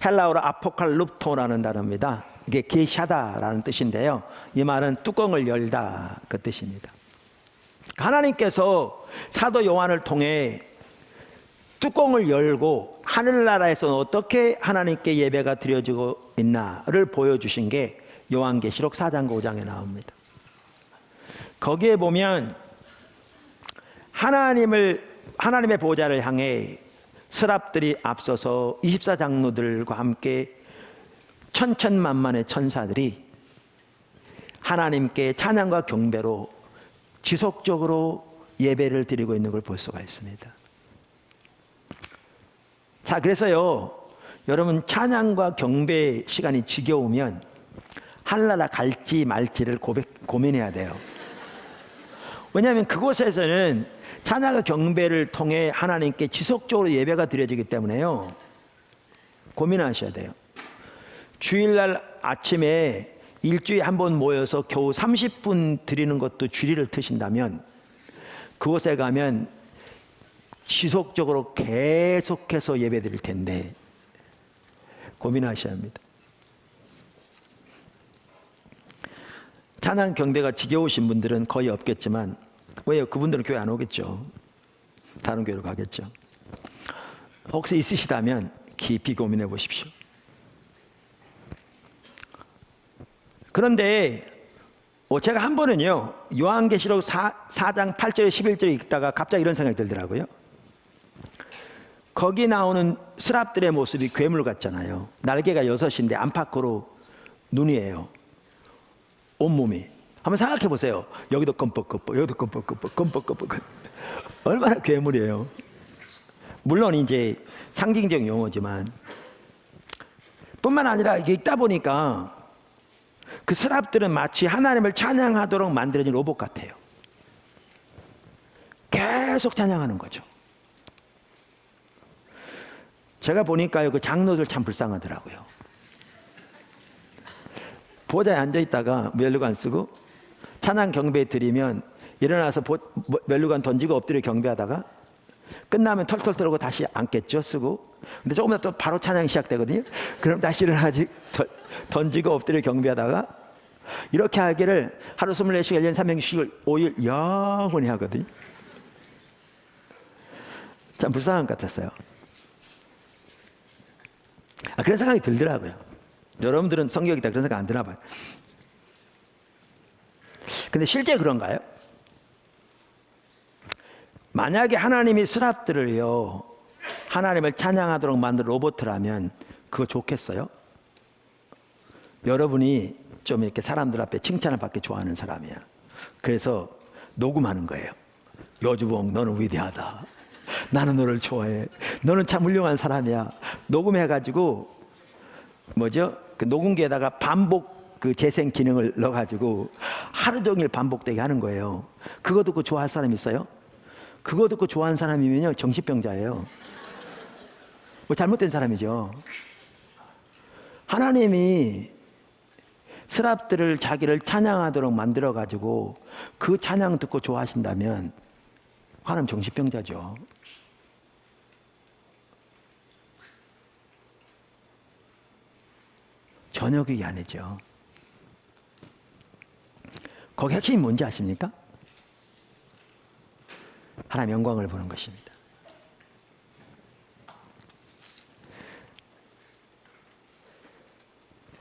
헬라어로 아포칼룹토라는 단어입니다. 이게 계시하다라는 뜻인데요, 이 말은 뚜껑을 열다 그 뜻입니다. 하나님께서 사도 요한을 통해 뚜껑을 열고 하늘나라에서는 어떻게 하나님께 예배가 드려지고 있나를 보여주신 게 요한계시록 4장 5장에 나옵니다. 거기에 보면 하나님의 보좌를 향해 스랍들이 앞서서 24장로들과 함께 천천만만의 천사들이 하나님께 찬양과 경배로 지속적으로 예배를 드리고 있는 걸 볼 수가 있습니다. 자, 그래서요, 여러분 찬양과 경배 시간이 지겨우면 하늘나라 갈지 말지를 고민해야 돼요. 왜냐하면 그곳에서는 찬양과 경배를 통해 하나님께 지속적으로 예배가 드려지기 때문에요. 고민하셔야 돼요. 주일날 아침에 일주일에 한 번 모여서 겨우 30분 드리는 것도 주리를 트신다면 그곳에 가면 지속적으로 계속해서 예배 드릴 텐데 고민하셔야 합니다. 찬양 경배가 지겨우신 분들은 거의 없겠지만 왜요? 그분들은 교회 안 오겠죠. 다른 교회로 가겠죠. 혹시 있으시다면 깊이 고민해 보십시오. 그런데 제가 한 번은요 요한계시록 4장 8절 11절 읽다가 갑자기 이런 생각이 들더라고요. 거기 나오는 스랍들의 모습이 괴물 같잖아요. 날개가 6인데 안팎으로 눈이에요. 온몸이. 한번 생각해 보세요. 여기도 껌뻑껌뻑, 여기도 껌뻑껌뻑, 껌뻑껌뻑. 얼마나 괴물이에요. 물론 이제 상징적 용어지만 뿐만 아니라 이게 읽다 보니까 그 스랍들은 마치 하나님을 찬양하도록 만들어진 로봇 같아요. 계속 찬양하는 거죠. 제가 보니까요 그 장로들 참 불쌍하더라고요. 보좌에 앉아있다가 면류관 쓰고 찬양 경배 드리면 일어나서 면류관 던지고 엎드려 경배하다가 끝나면 털털 털고 다시 앉겠죠, 쓰고. 근데 조금 더 또 바로 찬양이 시작되거든요. 그럼 다시 일어나지 던지고 엎드려 경배하다가 이렇게 하기를 하루 24시간 1년 365일 영원히 하거든요. 참 불쌍한 것 같았어요. 그런 생각이 들더라고요. 여러분들은 성경이다 그런 생각 안 드나 봐요. 근데 실제 그런가요? 만약에 하나님이 스랍들을요 하나님을 찬양하도록 만든 로봇이라면 그거 좋겠어요? 여러분이 좀 이렇게 사람들 앞에 칭찬을 받기 좋아하는 사람이야. 그래서 녹음하는 거예요. 여주봉 너는 위대하다. 나는 너를 좋아해. 너는 참 훌륭한 사람이야. 녹음해가지고 그 녹음기에다가 반복 그 재생 기능을 넣어가지고 하루 종일 반복되게 하는 거예요. 그거 듣고 좋아할 사람 있어요? 그거 듣고 좋아하는 사람이면요 정신병자예요. 잘못된 사람이죠. 하나님이 스랍들을 자기를 찬양하도록 만들어가지고 그 찬양 듣고 좋아하신다면 하나님 정신병자죠. 전혀 그게 아니죠. 거기 핵심이 뭔지 아십니까? 하나님의 영광을 보는 것입니다.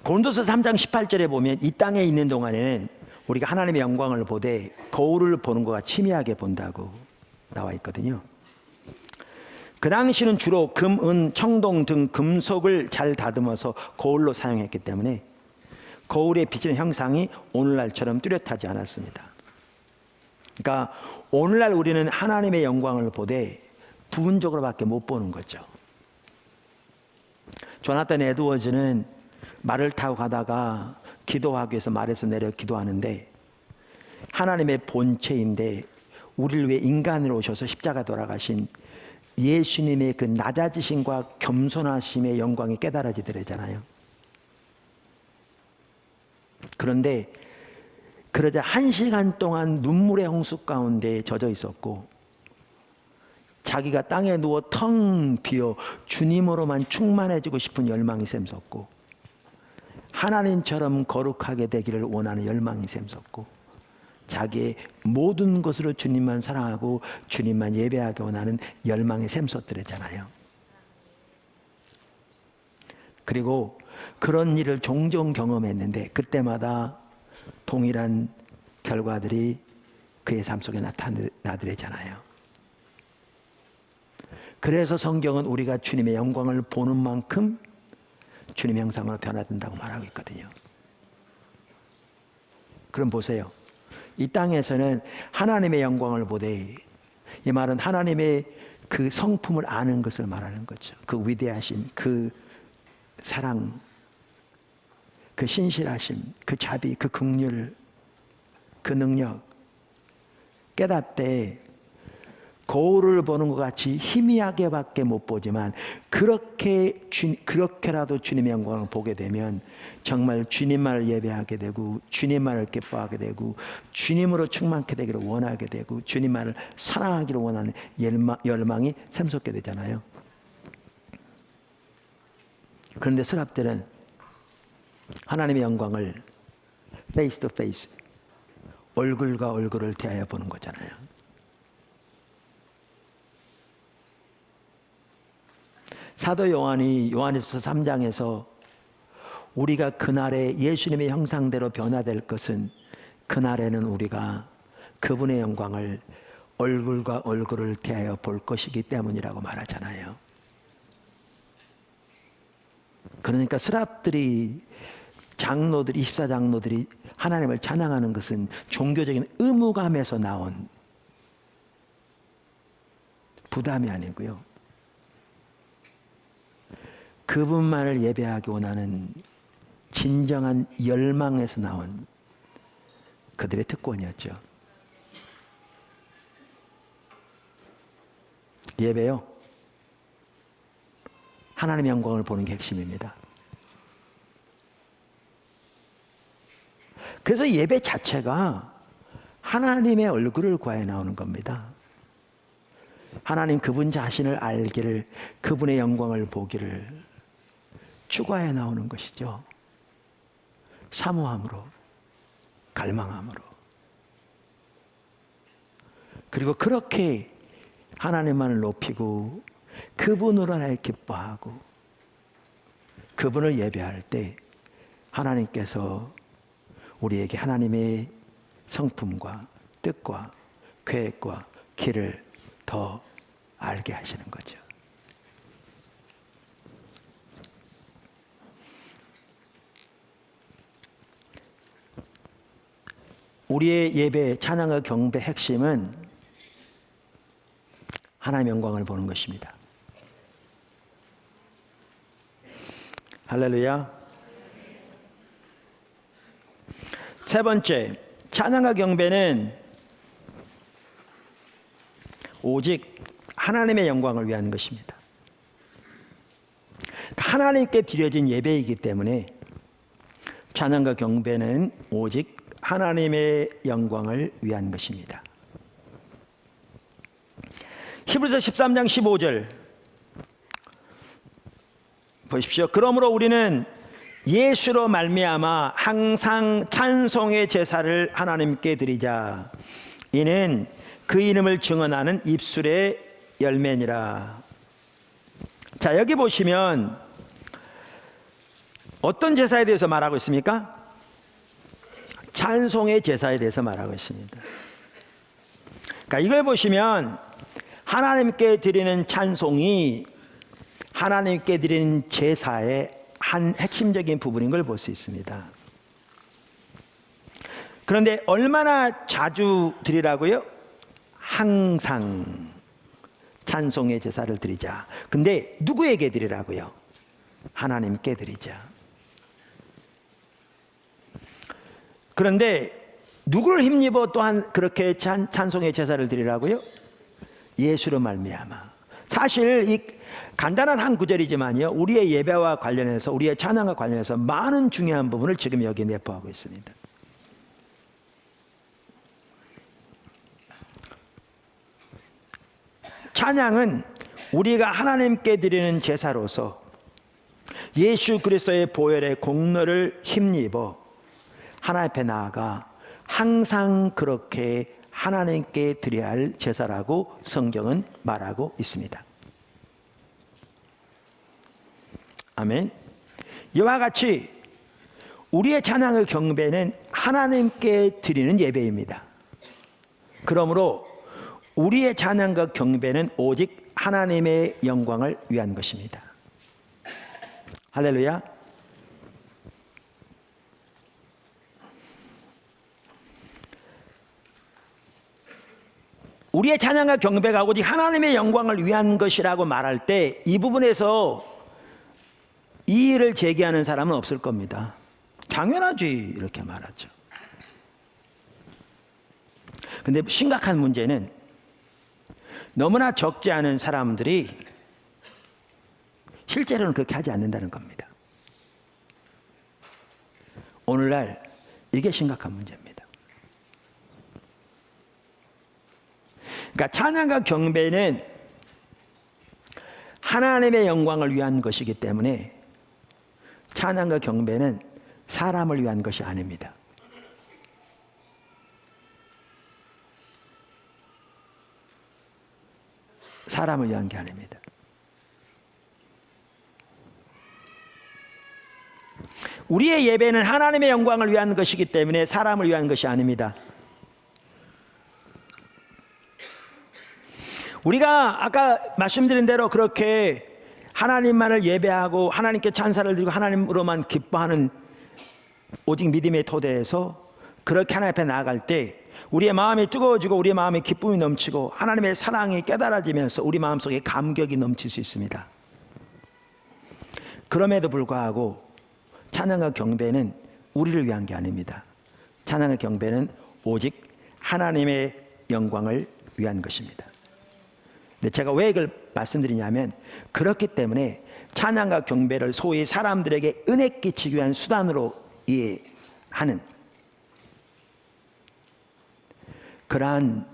고린도서 3장 18절에 보면 이 땅에 있는 동안에는 우리가 하나님의 영광을 보되 거울을 보는 것과 희미하게 본다고 나와 있거든요. 그 당시는 주로 금, 은, 청동 등 금속을 잘 다듬어서 거울로 사용했기 때문에 거울에 비치는 형상이 오늘날처럼 뚜렷하지 않았습니다. 그러니까 오늘날 우리는 하나님의 영광을 보되 부분적으로밖에 못 보는 거죠. 조나단 에드워즈는 말을 타고 가다가 기도하기 위해서 말에서 내려 기도하는데 하나님의 본체인데 우리를 위해 인간으로 오셔서 십자가 돌아가신 예수님의 그 낮아지심과 겸손하심의 영광이 깨달아지더래잖아요. 그런데 그러자 1시간 동안 눈물의 홍수 가운데 젖어 있었고 자기가 땅에 누워 텅 비어 주님으로만 충만해지고 싶은 열망이 샘솟고 하나님처럼 거룩하게 되기를 원하는 열망이 샘솟고 자기의 모든 것으로 주님만 사랑하고 주님만 예배하기 원하는 열망이 샘솟더랬잖아요. 그리고 그런 일을 종종 경험했는데 그때마다 동일한 결과들이 그의 삶 속에 나타나더랬잖아요. 그래서 성경은 우리가 주님의 영광을 보는 만큼 주님의 형상으로 변화된다고 말하고 있거든요. 그럼 보세요. 이 땅에서는 하나님의 영광을 보되, 이 말은 하나님의 그 성품을 아는 것을 말하는 거죠. 그 위대하심, 그 사랑, 그 신실하심, 그 자비, 그 긍휼, 그 능력 깨닫되 거울을 보는 것 같이 희미하게밖에 못 보지만 그렇게라도 주님의 영광을 보게 되면 정말 주님만을 예배하게 되고 주님만을 기뻐하게 되고 주님으로 충만케 되기를 원하게 되고 주님만을 사랑하기를 원하는 열망이 샘솟게 되잖아요. 그런데 스랍들은 하나님의 영광을 페이스 투 페이스, 얼굴과 얼굴을 대하여 보는 거잖아요. 사도 요한이 요한일서 3장에서 우리가 그날에 예수님의 형상대로 변화될 것은 그날에는 우리가 그분의 영광을 얼굴과 얼굴을 대하여 볼 것이기 때문이라고 말하잖아요. 그러니까 스랍들이 장로들이 24장로들이 하나님을 찬양하는 것은 종교적인 의무감에서 나온 부담이 아니고요. 그분만을 예배하기 원하는 진정한 열망에서 나온 그들의 특권이었죠. 예배요, 하나님의 영광을 보는 게 핵심입니다. 그래서 예배 자체가 하나님의 얼굴을 구하여 나오는 겁니다. 하나님 그분 자신을 알기를, 그분의 영광을 보기를 추구하여 나오는 것이죠. 사모함으로, 갈망함으로. 그리고 그렇게 하나님만을 높이고 그분으로 하여 기뻐하고 그분을 예배할 때 하나님께서 우리에게 하나님의 성품과 뜻과 계획과 길을 더 알게 하시는 거죠. 우리의 예배, 찬양과 경배 핵심은 하나님의 영광을 보는 것입니다. 할렐루야. 세 번째, 찬양과 경배는 오직 하나님의 영광을 위한 것입니다. 하나님께 드려진 예배이기 때문에 찬양과 경배는 오직 하나님의 영광을 위한 것입니다. 히브리서 13장 15절 보십시오. 그러므로 우리는 예수로 말미암아 항상 찬송의 제사를 하나님께 드리자. 이는 그 이름을 증언하는 입술의 열매니라. 자, 여기 보시면 어떤 제사에 대해서 말하고 있습니까? 찬송의 제사에 대해서 말하고 있습니다. 그러니까 이걸 보시면 하나님께 드리는 찬송이 하나님께 드리는 제사의 한 핵심적인 부분인 걸 볼 수 있습니다. 그런데 얼마나 자주 드리라고요? 항상 찬송의 제사를 드리자. 근데 누구에게 드리라고요? 하나님께 드리자. 그런데 누구를 힘입어 또한 그렇게 찬송의 제사를 드리라고요? 예수로 말미암아. 사실 이 간단한 한 구절이지만요, 우리의 예배와 관련해서, 우리의 찬양과 관련해서 많은 중요한 부분을 지금 여기 내포하고 있습니다. 찬양은 우리가 하나님께 드리는 제사로서 예수 그리스도의 보혈의 공로를 힘입어 하나님 앞에 나아가 항상 그렇게 하나님께 드려야 할 제사라고 성경은 말하고 있습니다. 아멘. 이와 같이 우리의 찬양의 경배는 하나님께 드리는 예배입니다. 그러므로 우리의 찬양과 경배는 오직 하나님의 영광을 위한 것입니다. 할렐루야. 우리의 찬양과 경배가 오직 하나님의 영광을 위한 것이라고 말할 때 이 부분에서 이의를 제기하는 사람은 없을 겁니다. 당연하지 이렇게 말하죠. 근데 심각한 문제는 너무나 적지 않은 사람들이 실제로는 그렇게 하지 않는다는 겁니다. 오늘날 이게 심각한 문제입니다. 그러니까 찬양과 경배는 하나님의 영광을 위한 것이기 때문에 찬양과 경배는 사람을 위한 것이 아닙니다. 사람을 위한 게 아닙니다. 우리의 예배는 하나님의 영광을 위한 것이기 때문에 사람을 위한 것이 아닙니다. 우리가 아까 말씀드린 대로 그렇게 하나님만을 예배하고 하나님께 찬사를 드리고 하나님으로만 기뻐하는 오직 믿음의 토대에서 그렇게 하나님 앞에 나아갈 때 우리의 마음이 뜨거워지고 우리의 마음에 기쁨이 넘치고 하나님의 사랑이 깨달아지면서 우리 마음속에 감격이 넘칠 수 있습니다. 그럼에도 불구하고 찬양과 경배는 우리를 위한 게 아닙니다. 찬양과 경배는 오직 하나님의 영광을 위한 것입니다. 근데 제가 왜 이걸 말씀드리냐면 그렇기 때문에 찬양과 경배를 소위 사람들에게 은혜 끼치기 위한 수단으로 이해하는 그러한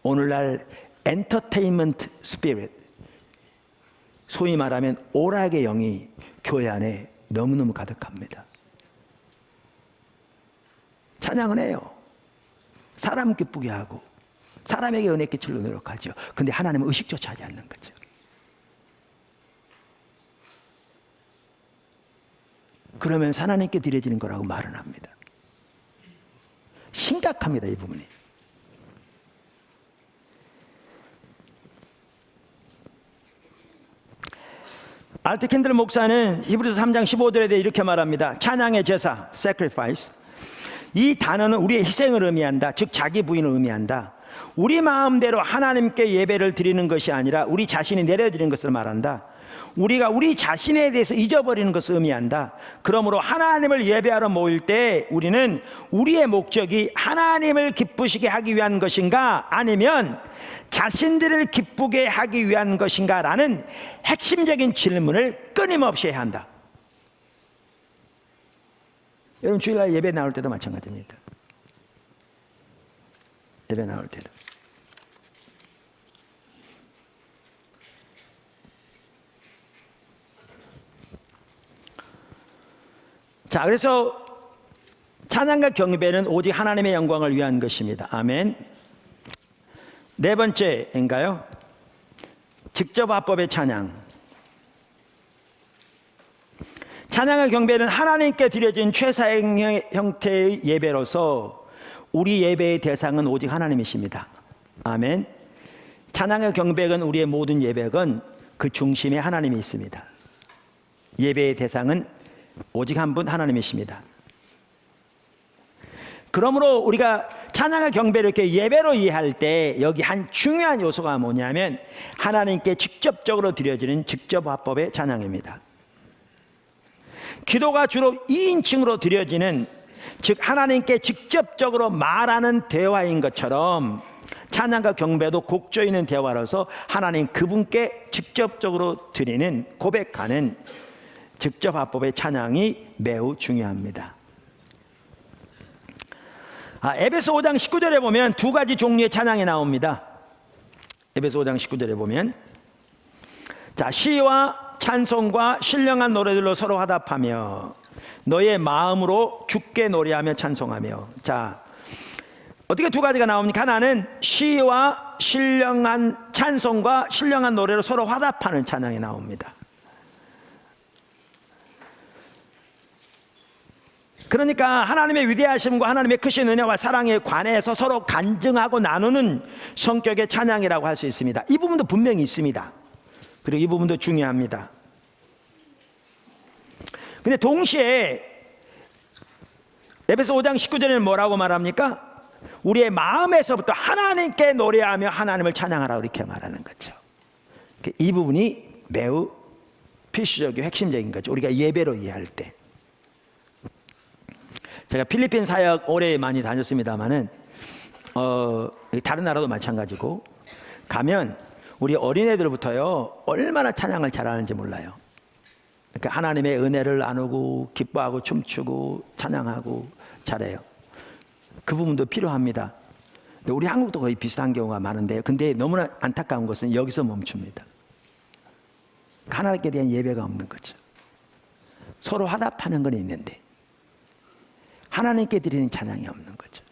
오늘날 엔터테인먼트 스피릿, 소위 말하면 오락의 영이 교회 안에 너무너무 가득합니다. 찬양은 해요. 사람 기쁘게 하고 사람에게 은혜 끼치려 노력하죠. 근데 하나님은 의식조차 하지 않는 거죠. 그러면 하나님께 드려지는 거라고 말은 합니다. 심각합니다, 이 부분이. 알트 캔들 목사는 히브리서 3장 15절에 대해 이렇게 말합니다. 찬양의 제사, sacrifice. 이 단어는 우리의 희생을 의미한다. 즉 자기 부인을 의미한다. 우리 마음대로 하나님께 예배를 드리는 것이 아니라 우리 자신이 내려드리는 것을 말한다. 우리가 우리 자신에 대해서 잊어버리는 것을 의미한다. 그러므로 하나님을 예배하러 모일 때 우리는 우리의 목적이 하나님을 기쁘시게 하기 위한 것인가 아니면 자신들을 기쁘게 하기 위한 것인가 라는 핵심적인 질문을 끊임없이 해야 한다. 여러분 주일날 예배 나올 때도 마찬가지입니다. 예배 나올 때도. 자, 그래서 찬양과 경배는 오직 하나님의 영광을 위한 것입니다. 아멘. 네 번째인가요? 직접 화법의 찬양. 찬양과 경배는 하나님께 드려진 최상 형태의 예배로서 우리 예배의 대상은 오직 하나님이십니다. 아멘. 찬양과 경배는 우리의 모든 예배건 그 중심에 하나님이 있습니다. 예배의 대상은 오직 한 분 하나님이십니다. 그러므로 우리가 찬양과 경배를 이렇게 예배로 이해할 때 여기 한 중요한 요소가 뭐냐면 하나님께 직접적으로 드려지는 직접 화법의 찬양입니다. 기도가 주로 2인칭으로 드려지는 즉 하나님께 직접적으로 말하는 대화인 것처럼 찬양과 경배도 곡조 있는 대화로서 하나님 그분께 직접적으로 드리는 고백하는 직접 화법의 찬양이 매우 중요합니다. 에베소 5장 19절에 보면 두 가지 종류의 찬양이 나옵니다. 에베소 5장 19절에 보면 자, 시와 찬송과 신령한 노래들로 서로 화답하며 너의 마음으로 주께 노래하며 찬송하며. 자, 어떻게 두 가지가 나옵니까? 하나는 시와 신령한 찬송과 신령한 노래로 서로 화답하는 찬양이 나옵니다. 그러니까 하나님의 위대하심과 하나님의 크신 은혜와 사랑에 관해서 서로 간증하고 나누는 성격의 찬양이라고 할 수 있습니다. 이 부분도 분명히 있습니다. 그리고 이 부분도 중요합니다. 근데 동시에 에베소 5장 19절에는 뭐라고 말합니까? 우리의 마음에서부터 하나님께 노래하며 하나님을 찬양하라고 이렇게 말하는 거죠. 이 부분이 매우 필수적이고 핵심적인 거죠. 우리가 예배로 이해할 때. 제가 필리핀 사역 오래 많이 다녔습니다만은 다른 나라도 마찬가지고 가면 우리 어린애들부터요 얼마나 찬양을 잘하는지 몰라요. 그러니까 하나님의 은혜를 나누고 기뻐하고 춤추고 찬양하고 잘해요. 그 부분도 필요합니다. 근데 우리 한국도 거의 비슷한 경우가 많은데, 근데 너무나 안타까운 것은 여기서 멈춥니다. 하나님께 대한 예배가 없는 거죠. 서로 화답하는 건 있는데 하나님께 드리는 찬양이 없는 거죠.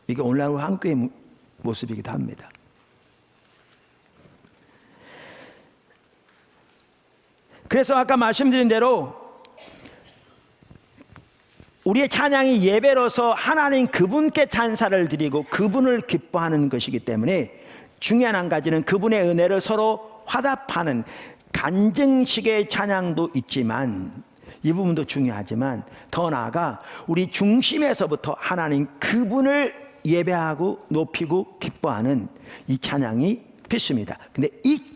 이게 오늘날 한국교회의 모습이기도 합니다. 그래서 아까 말씀드린 대로 우리의 찬양이 예배로서 하나님 그분께 찬사를 드리고 그분을 기뻐하는 것이기 때문에 중요한 한 가지는 그분의 은혜를 서로 화답하는 간증식의 찬양도 있지만, 이 부분도 중요하지만 더 나아가 우리 중심에서부터 하나님 그분을 예배하고 높이고 기뻐하는 이 찬양이 필수입니다. 근데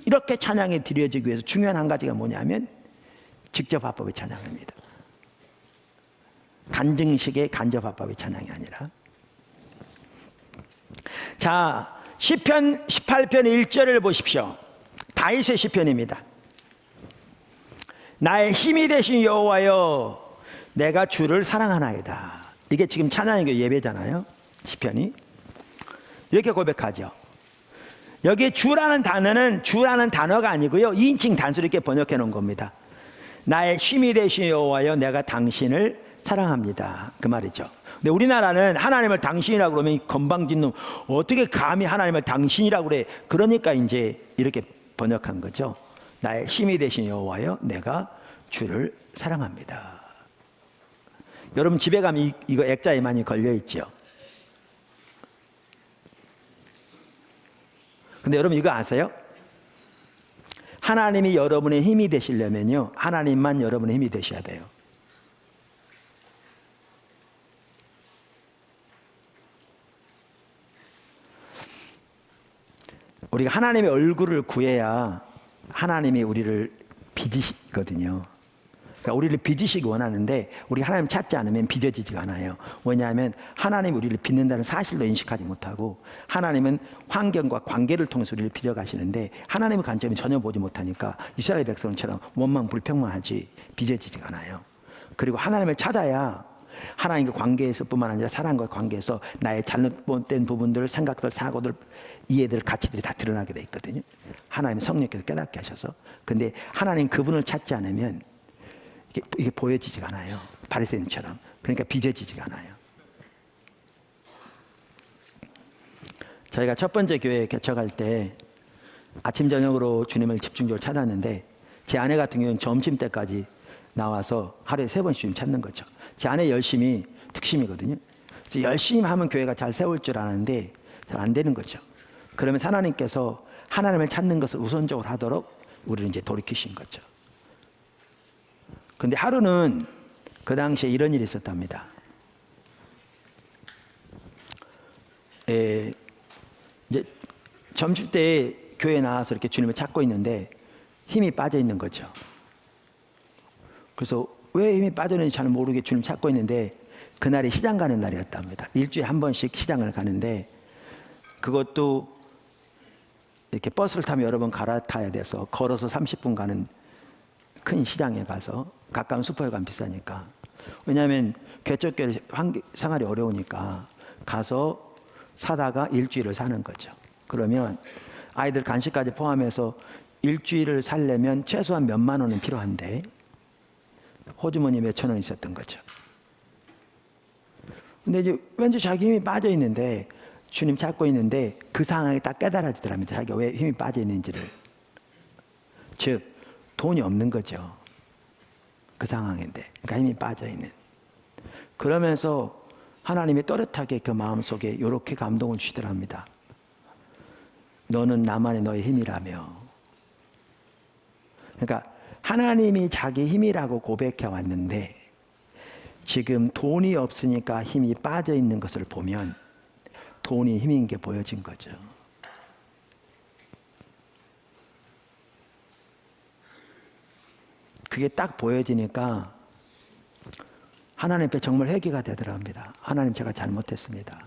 이렇게 찬양이 드려지기 위해서 중요한 한 가지가 뭐냐면 직접합법의 찬양입니다. 간증식의 간접합법의 찬양이 아니라. 자, 시편 18편 1절을 보십시오. 다윗의 시편입니다. 나의 힘이 되신 여호와여, 내가 주를 사랑하나이다. 이게 지금 찬양이고 예배잖아요. 시편이 이렇게 고백하죠. 여기 주라는 단어는 주라는 단어가 아니고요, 2인칭 단수로 이렇게 번역해 놓은 겁니다. 나의 힘이 되신 여호와여, 내가 당신을 사랑합니다. 그 말이죠. 근데 우리나라는 하나님을 당신이라고 그러면 건방진 놈, 어떻게 감히 하나님을 당신이라고 그래. 그러니까 이제 이렇게 번역한 거죠. 나의 힘이 되신 여호와여, 내가 주를 사랑합니다. 여러분 집에 가면 이거 액자에 많이 걸려 있죠. 근데 여러분 이거 아세요? 하나님이 여러분의 힘이 되시려면요, 하나님만 여러분의 힘이 되셔야 돼요. 우리가 하나님의 얼굴을 구해야 하나님이 우리를 빚으시거든요. 그러니까 우리를 빚으시기 원하는데 우리 하나님 찾지 않으면 빚어지지가 않아요. 왜냐하면 하나님이 우리를 빚는다는 사실로 인식하지 못하고, 하나님은 환경과 관계를 통해서 우리를 빚어가시는데 하나님의 관점이 전혀 보지 못하니까 이스라엘 백성처럼 원망 불평만 하지 빚어지지가 않아요. 그리고 하나님을 찾아야 하나님과 관계에서 뿐만 아니라 사람과 관계에서 나의 잘못된 부분들, 생각들, 사고들, 이해들, 가치들이 다 드러나게 돼 있거든요. 하나님 성령께서 깨닫게 하셔서. 근데 하나님 그분을 찾지 않으면 이게 보여지지가 않아요. 바리새인처럼. 그러니까 빚어지지가 않아요. 저희가 첫 번째 교회 개척할 때 아침 저녁으로 주님을 집중적으로 찾았는데, 제 아내 같은 경우는 점심 때까지 나와서 하루에 3번씩 주님 찾는 거죠. 제 아내 열심히 특심이거든요. 그래서 열심히 하면 교회가 잘 세울 줄 아는데 잘 안 되는 거죠. 그러면 하나님께서 하나님을 찾는 것을 우선적으로 하도록 우리를 이제 돌이키신 거죠. 근데 하루는 그 당시에 이런 일이 있었답니다. 이제 점심 때 교회에 나와서 이렇게 주님을 찾고 있는데 힘이 빠져 있는 거죠. 그래서 왜 힘이 빠졌는지 잘 모르게 주님 찾고 있는데, 그날이 시장 가는 날이었답니다. 일주일에 한 번씩 시장을 가는데, 그것도 이렇게 버스를 타면 여러 번 갈아타야 돼서 걸어서 30분 가는 큰 시장에 가서, 가까운 슈퍼에 가면 비싸니까, 왜냐하면 개척교회 생활이 어려우니까 가서 사다가 일주일을 사는 거죠. 그러면 아이들 간식까지 포함해서 일주일을 살려면 최소한 몇만 원은 필요한데 호주머니 몇천 원 있었던 거죠. 근데 이제 왠지 자기 힘이 빠져 있는데 주님 찾고 있는데 그 상황이 딱 깨달아지더랍니다. 자기가 왜 힘이 빠져 있는지를. 즉 돈이 없는 거죠. 그 상황인데. 그러니까 힘이 빠져 있는. 그러면서 하나님이 또렷하게 그 마음속에 이렇게 감동을 주시더랍니다. 너는 나만의 너의 힘이라며. 그러니까 하나님이 자기 힘이라고 고백해 왔는데 지금 돈이 없으니까 힘이 빠져 있는 것을 보면 돈이 힘인 게 보여진 거죠. 그게 딱 보여지니까 하나님 앞에 정말 회개가 되더랍니다. 하나님, 제가 잘못했습니다.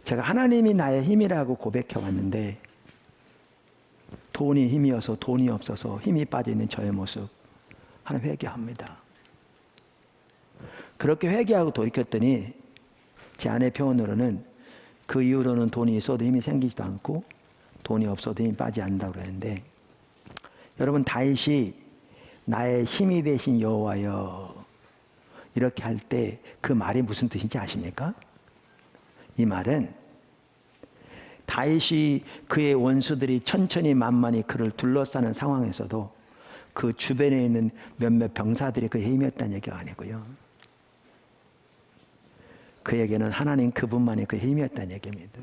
제가 하나님이 나의 힘이라고 고백해 왔는데 돈이 힘이어서 돈이 없어서 힘이 빠져 있는 저의 모습, 하나님 회개합니다. 그렇게 회개하고 돌이켰더니 제 아내 표현으로는 그 이후로는 돈이 있어도 힘이 생기지도 않고 돈이 없어도 힘이 빠지지 않는다고 그러는데, 여러분, 다윗이 나의 힘이 되신 여호와여 이렇게 할 때 그 말이 무슨 뜻인지 아십니까? 이 말은 다윗이 그의 원수들이 천천히 만만히 그를 둘러싸는 상황에서도 그 주변에 있는 몇몇 병사들이 그의 힘이었다는 얘기가 아니고요. 그에게는 하나님 그분만이 그의 힘이었다는 얘기입니다.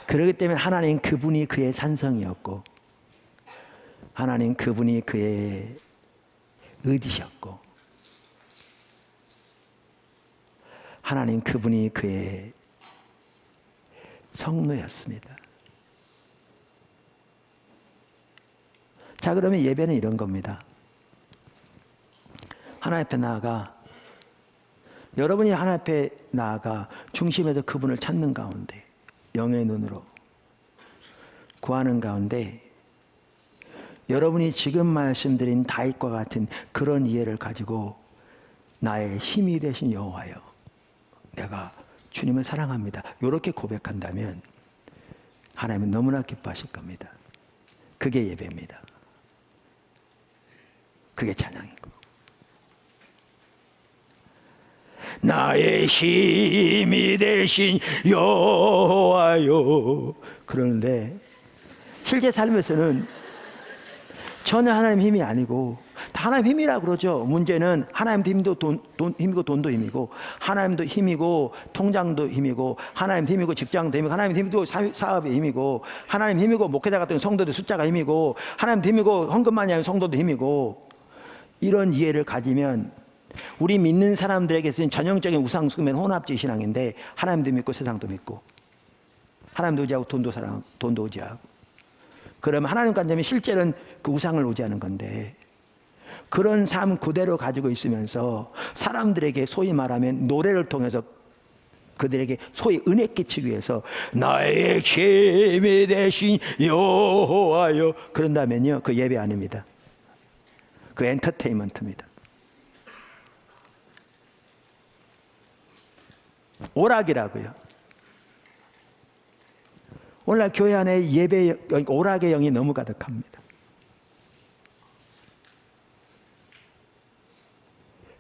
그렇기 때문에 하나님 그분이 그의 산성이었고 하나님 그분이 그의 의지셨고 하나님 그분이 그의 성노였습니다. 자, 그러면 예배는 이런 겁니다. 하나님 앞에 나아가, 여러분이 하나님 앞에 나아가 중심에서 그분을 찾는 가운데, 영의 눈으로 구하는 가운데 여러분이 지금 말씀드린 다윗과 같은 그런 이해를 가지고 나의 힘이 되신 여호와여, 내가 주님을 사랑합니다, 이렇게 고백한다면 하나님은 너무나 기뻐하실 겁니다. 그게 예배입니다. 그게 찬양이고. 나의 힘이 되신 여호와여. 그러는데 실제 삶에서는 전혀 하나님 힘이 아니고, 다 하나님 힘이라고 그러죠. 문제는 하나님도 힘도 힘이고 돈도 힘이고, 하나님도 힘이고 통장도 힘이고, 하나님 힘이고 직장도 힘이고, 하나님 힘이고 사업이 힘이고, 하나님 힘이고 목회자 같은 성도들 숫자가 힘이고, 하나님 힘이고 헌금만이 아니라 성도도 힘이고, 이런 이해를 가지면 우리 믿는 사람들에게서는 전형적인 우상 숭배는 혼합주의 신앙인데, 하나님도 믿고 세상도 믿고, 하나님도 의지하고 돈도 의지하고, 그러면 하나님 관점이 실제는 그 우상을 의지하는 건데, 그런 삶 그대로 가지고 있으면서 사람들에게 소위 말하면 노래를 통해서 그들에게 소위 은혜 끼치기 위해서 나의 힘이 되신 여호와여 그런다면요, 그 예배 아닙니다. 그 엔터테인먼트입니다. 오락이라고요. 오늘날 교회 안에 예배 오락의 영이 너무 가득합니다.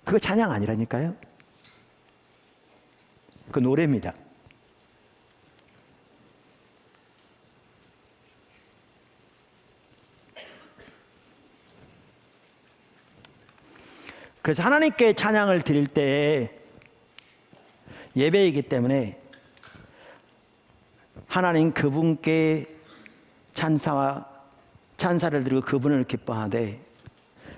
그거 찬양 아니라니까요. 그 노래입니다. 그래서 하나님께 찬양을 드릴 때 예배이기 때문에 하나님 그분께 찬사를 드리고 그분을 기뻐하되,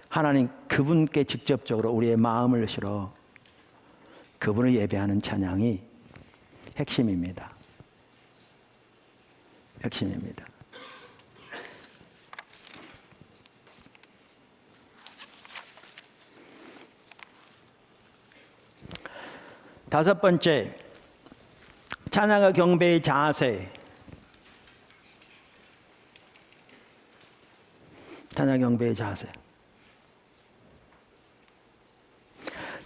하나님 그분께 직접적으로 우리의 마음을 실어 그분을 예배하는 찬양이 핵심입니다. 핵심입니다. 다섯 번째, 찬양과 경배의 자세. 찬양 경배의 자세.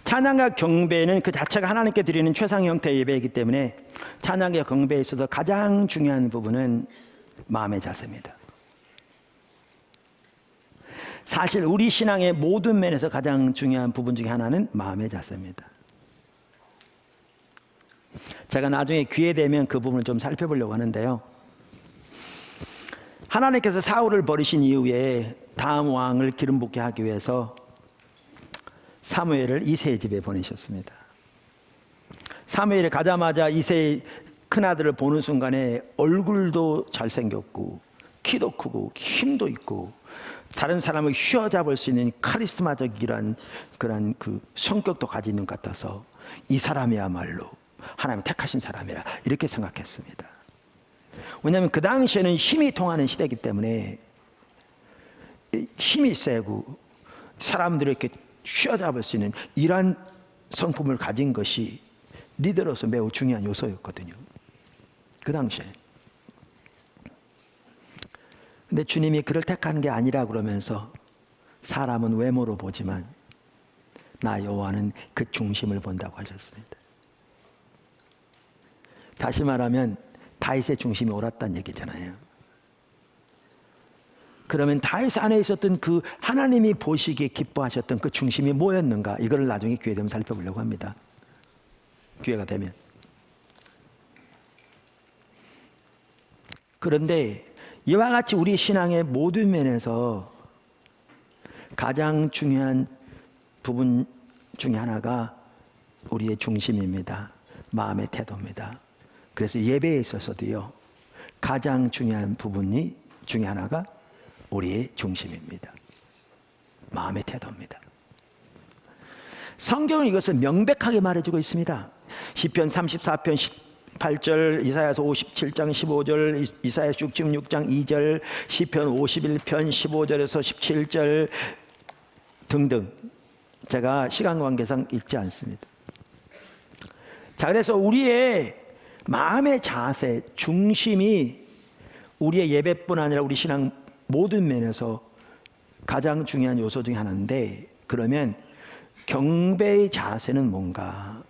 찬양과 경배는 그 자체가 하나님께 드리는 최상 형태의 예배이기 때문에 찬양과 경배에 있어서 가장 중요한 부분은 마음의 자세입니다. 사실 우리 신앙의 모든 면에서 가장 중요한 부분 중에 하나는 마음의 자세입니다. 제가 나중에 기회 되면 그 부분을 좀 살펴보려고 하는데요. 하나님께서 사울을 버리신 이후에 다음 왕을 기름 붓게 하기 위해서 사무엘을 이새의 집에 보내셨습니다. 사무엘이 가자마자 이새의 큰아들을 보는 순간에 얼굴도 잘생겼고 키도 크고 힘도 있고 다른 사람을 휘어잡을 수 있는 카리스마적이란 그런 그 성격도 가지고 있는 것 같아서 이 사람이야말로 하나님 택하신 사람이라 이렇게 생각했습니다. 왜냐하면 그 당시에는 힘이 통하는 시대이기 때문에 힘이 세고 사람들을 이렇게 휘어잡을 수 있는 이러한 성품을 가진 것이 리더로서 매우 중요한 요소였거든요. 그 당시에. 근데 주님이 그를 택하는 게 아니라 그러면서 사람은 외모로 보지만 나 여호와는 그 중심을 본다고 하셨습니다. 다시 말하면 다윗의 중심이 옳았다는 얘기잖아요. 그러면 다윗 안에 있었던 그 하나님이 보시기에 기뻐하셨던 그 중심이 뭐였는가, 이거를 나중에 기회 되면 살펴보려고 합니다. 기회가 되면. 그런데 이와 같이 우리 신앙의 모든 면에서 가장 중요한 부분 중에 하나가 우리의 중심입니다. 마음의 태도입니다. 그래서 예배에 있어서도요, 가장 중요한 부분이 중에 하나가 우리의 중심입니다. 마음의 태도입니다. 성경은 이것을 명백하게 말해주고 있습니다. 시편 34편 18절, 이사야서 57장 15절, 이사야 66장 2절, 시편 51편 15절에서 17절 등등. 제가 시간 관계상 읽지 않습니다. 자, 그래서 우리의 마음의 자세, 중심이 우리의 예배뿐 아니라 우리 신앙 모든 면에서 가장 중요한 요소 중에 하나인데, 그러면 경배의 자세는 뭔가?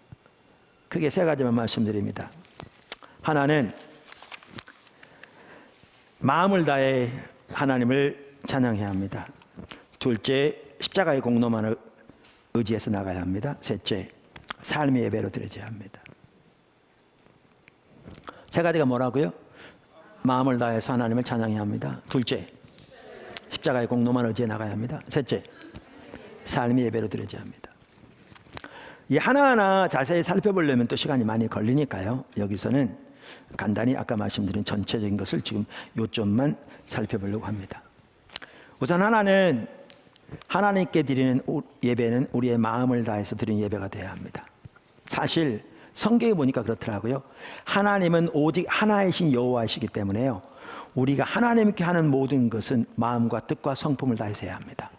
크게 세 가지만 말씀드립니다. 하나는 마음을 다해 하나님을 찬양해야 합니다. 둘째, 십자가의 공로만을 의지해서 나가야 합니다. 셋째, 삶의 예배로 드려져야 합니다. 세 가지가 뭐라고요? 마음을 다해서 하나님을 찬양해야 합니다. 둘째, 십자가의 공로만 의지해 나가야 합니다. 셋째, 삶의 예배로 드려져야 합니다. 이 하나하나 자세히 살펴보려면 또 시간이 많이 걸리니까요, 여기서는 간단히 아까 말씀드린 전체적인 것을 지금 요점만 살펴보려고 합니다. 우선 하나는 하나님께 드리는 예배는 우리의 마음을 다해서 드리는 예배가 되어야 합니다. 사실 성경에 보니까 그렇더라고요. 하나님은 오직 하나이신 여호와이시기 때문에요, 우리가 하나님께 하는 모든 것은 마음과 뜻과 성품을 다해서 해야 합니다.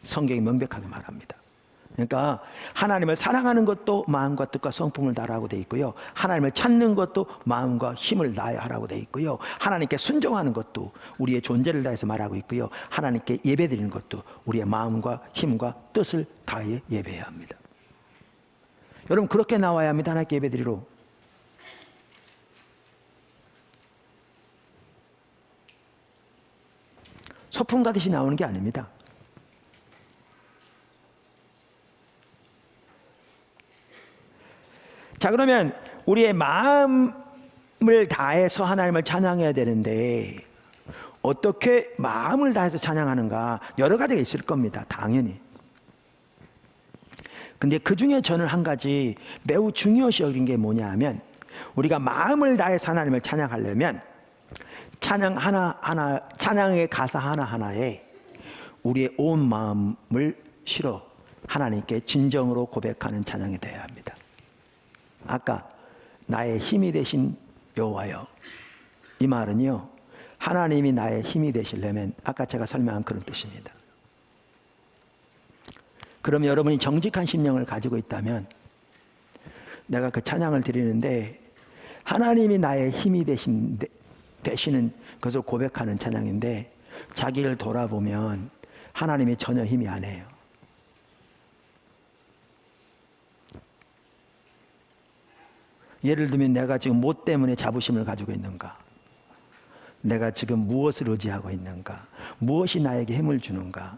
성경이 명백하게 말합니다. 그러니까 하나님을 사랑하는 것도 마음과 뜻과 성품을 다하라고 되어 있고요, 하나님을 찾는 것도 마음과 힘을 다해 하라고 되어 있고요, 하나님께 순종하는 것도 우리의 존재를 다해서 말하고 있고요, 하나님께 예배드리는 것도 우리의 마음과 힘과 뜻을 다해 예배해야 합니다. 여러분, 그렇게 나와야 합니다. 하나님께 예배드리러. 소풍 가듯이 나오는 게 아닙니다. 자, 그러면 우리의 마음을 다해서 하나님을 찬양해야 되는데 어떻게 마음을 다해서 찬양하는가? 여러 가지가 있을 겁니다. 당연히. 근데 그 중에 저는 한 가지 매우 중요시 여긴 게 뭐냐 하면, 우리가 마음을 다해서 하나님을 찬양하려면 찬양 하나하나, 찬양의 가사 하나하나에 우리의 온 마음을 실어 하나님께 진정으로 고백하는 찬양이 되어야 합니다. 아까 나의 힘이 되신 여호와여, 이 말은요, 하나님이 나의 힘이 되시려면 아까 제가 설명한 그런 뜻입니다. 그럼 여러분이 정직한 심령을 가지고 있다면 내가 그 찬양을 드리는데 하나님이 나의 힘이 되시는 것을 고백하는 찬양인데, 자기를 돌아보면 하나님이 전혀 힘이 안 해요. 예를 들면 내가 지금 뭐 때문에 자부심을 가지고 있는가? 내가 지금 무엇을 의지하고 있는가? 무엇이 나에게 힘을 주는가?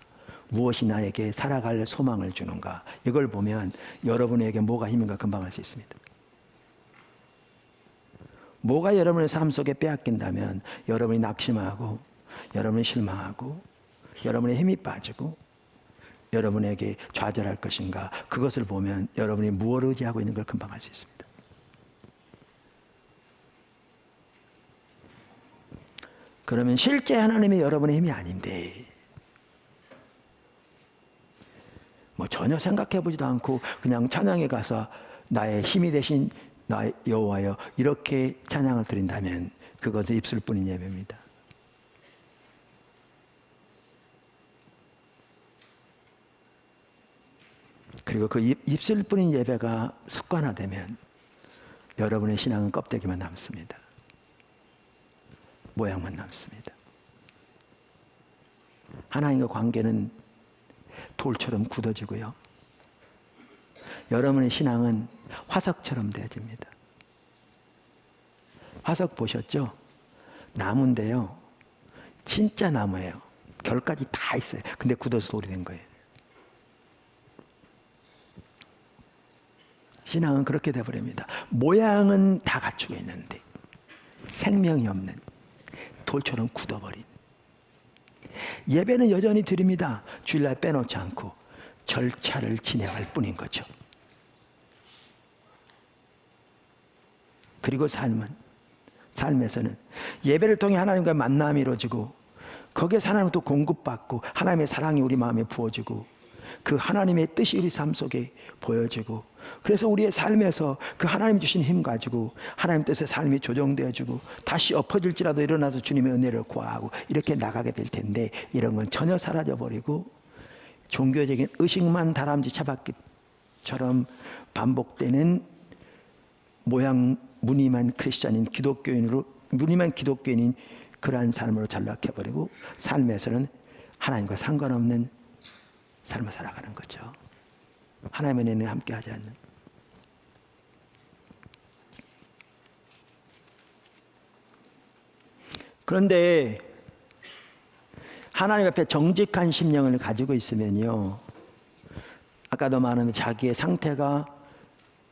무엇이 나에게 살아갈 소망을 주는가? 이걸 보면 여러분에게 뭐가 힘인가 금방 알 수 있습니다. 뭐가 여러분의 삶 속에 빼앗긴다면 여러분이 낙심하고 여러분이 실망하고 여러분의 힘이 빠지고 여러분에게 좌절할 것인가? 그것을 보면 여러분이 무엇을 의지하고 있는 걸 금방 알 수 있습니다. 그러면 실제 하나님이 여러분의 힘이 아닌데 뭐 전혀 생각해 보지도 않고 그냥 찬양에 가서 나의 힘이 되신 나의 여호와여 이렇게 찬양을 드린다면 그것은 입술뿐인 예배입니다. 그리고 그 입술뿐인 예배가 습관화되면 여러분의 신앙은 껍데기만 남습니다. 모양만 남습니다. 하나님과 관계는 돌처럼 굳어지고요. 여러분의 신앙은 화석처럼 되어집니다. 화석 보셨죠? 나무인데요. 진짜 나무예요. 결까지 다 있어요. 근데 굳어서 돌이 된 거예요. 신앙은 그렇게 돼버립니다. 모양은 다 갖추고 있는데 생명이 없는 돌처럼 굳어버린. 예배는 여전히 드립니다. 주일날 빼놓지 않고 절차를 진행할 뿐인 거죠. 그리고 삶에서는 예배를 통해 하나님과 만남이 이루어지고 거기에서 하나님은 또 공급받고 하나님의 사랑이 우리 마음에 부어지고 그 하나님의 뜻이 우리 삶 속에 보여지고 그래서 우리의 삶에서 그 하나님 주신 힘 가지고 하나님 뜻의 삶이 조정되어지고 다시 엎어질지라도 일어나서 주님의 은혜를 구하고 이렇게 나가게 될 텐데 이런 건 전혀 사라져버리고 종교적인 의식만 다람쥐 차박기처럼 반복되는 모양 무늬만 크리스찬인 무늬만 기독교인인 그러한 삶으로 전락해버리고 삶에서는 하나님과 상관없는 삶을 살아가는 거죠. 하나님의 은혜는 함께하지 않는. 그런데 하나님 앞에 정직한 심령을 가지고 있으면요, 아까도 말한 자기의 상태가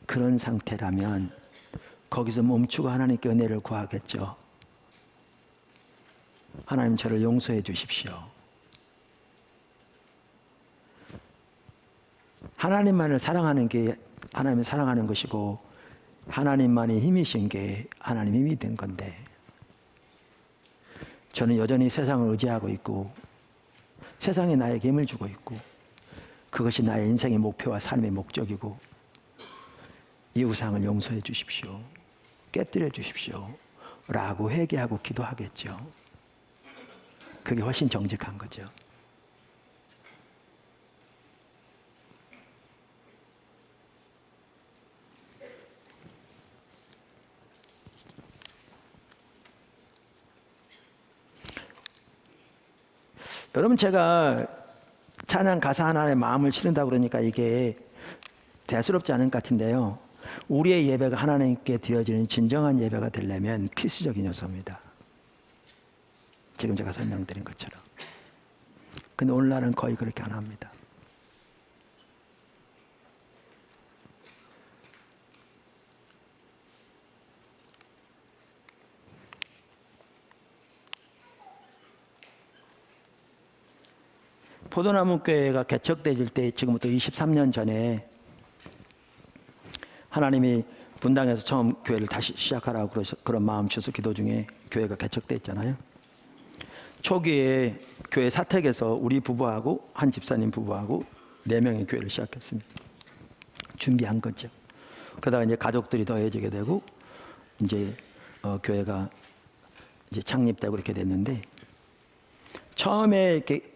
그런 상태라면 거기서 멈추고 하나님께 은혜를 구하겠죠. 하나님 저를 용서해 주십시오. 하나님만을 사랑하는 게 하나님을 사랑하는 것이고 하나님만이 힘이신 게 하나님 힘이 된 건데 저는 여전히 세상을 의지하고 있고 세상에 나에게 힘을 주고 있고 그것이 나의 인생의 목표와 삶의 목적이고 이 우상을 용서해 주십시오. 깨뜨려 주십시오. 라고 회개하고 기도하겠죠. 그게 훨씬 정직한 거죠. 여러분 제가 찬양 가사 하나에 마음을 실은다고 그러니까 이게 대수롭지 않은 것 같은데요. 우리의 예배가 하나님께 드려지는 진정한 예배가 되려면 필수적인 요소입니다. 지금 제가 설명드린 것처럼. 근데 오늘날은 거의 그렇게 안 합니다. 포도나무 교회가 개척될 때 지금부터 23년 전에 하나님이 분당에서 처음 교회를 다시 시작하라고 그런 마음 주서 기도 중에 교회가 개척됐잖아요. 초기에 교회 사택에서 우리 부부하고 한 집사님 부부하고 4명의 교회를 시작했습니다. 준비한 거죠. 그러다가 이제 가족들이 더해지게 되고 이제 교회가 이제 창립되고 그렇게 됐는데 처음에 이렇게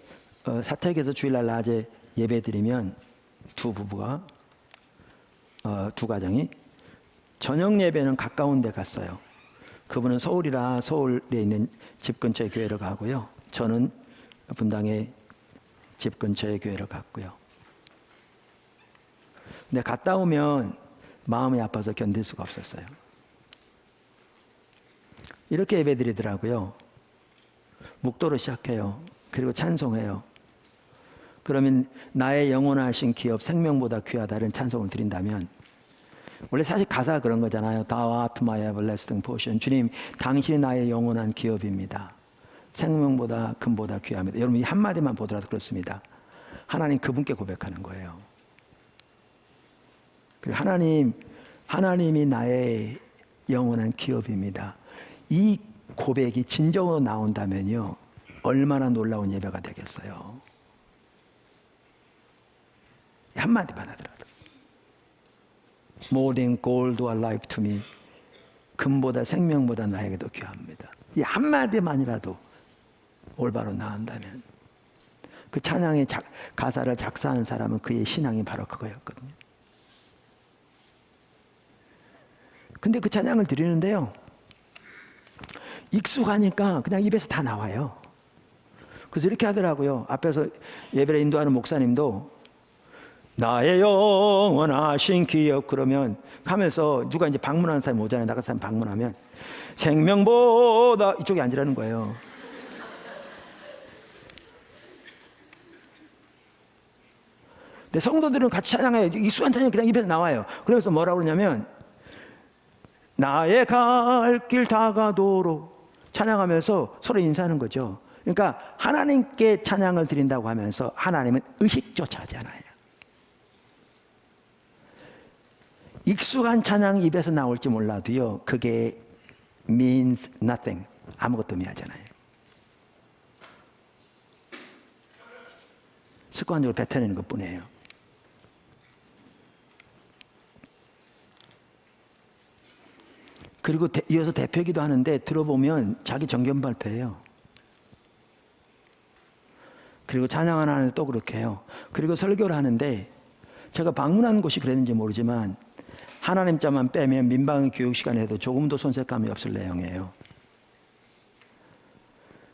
사택에서 주일날 낮에 예배드리면 두 부부가 두 가정이 저녁 예배는 가까운 데 갔어요. 그분은 서울이라 서울에 있는 집 근처의 교회를 가고요. 저는 분당의 집 근처의 교회를 갔고요. 근데 갔다 오면 마음이 아파서 견딜 수가 없었어요. 이렇게 예배드리더라고요. 묵도로 시작해요. 그리고 찬송해요. 그러면 나의 영원하신 기업 생명보다 귀하다는 찬송을 드린다면, 원래 사실 가사가 그런 거잖아요. Thou art my everlasting portion. 주님, 당신이 나의 영원한 기업입니다. 생명보다 금보다 귀합니다. 여러분 이 한마디만 보더라도 그렇습니다. 하나님 그분께 고백하는 거예요. 그리고 하나님이 나의 영원한 기업입니다. 이 고백이 진정으로 나온다면요, 얼마나 놀라운 예배가 되겠어요. 한마디만 하더라도. More than gold or life to me. 금보다 생명보다 나에게 더 귀합니다. 이 한마디만이라도 올바로 나온다면, 그 찬양의 가사를 작사한 사람은 그의 신앙이 바로 그거였거든요. 근데 그 찬양을 드리는데요, 익숙하니까 그냥 입에서 다 나와요. 그래서 이렇게 하더라고요. 앞에서 예배를 인도하는 목사님도 나의 영원하신 기업 그러면 하면서, 누가 이제 방문하는 사람이 오잖아요. 나간 사람 방문하면 생명보다 이쪽에 앉으라는 거예요. 근데 성도들은 같이 찬양해요. 익숙한 찬양이 그냥 입에서 나와요. 그러면서 뭐라고 그러냐면, 나의 갈 길 다가도록 찬양하면서 서로 인사하는 거죠. 그러니까 하나님께 찬양을 드린다고 하면서 하나님은 의식조차 하지 않아요. 익숙한 찬양이 입에서 나올지 몰라도요, 그게 means nothing. 아무것도 의미하잖아요. 습관적으로 뱉어내는 것뿐이에요. 그리고 이어서 대표기도 하는데 들어보면 자기 정견 발표예요. 그리고 찬양을 하는데 또 그렇게 해요. 그리고 설교를 하는데, 제가 방문한 곳이 그랬는지 모르지만 하나님 자만 빼면 민방위 교육 시간에도 조금도 손색감이 없을 내용이에요.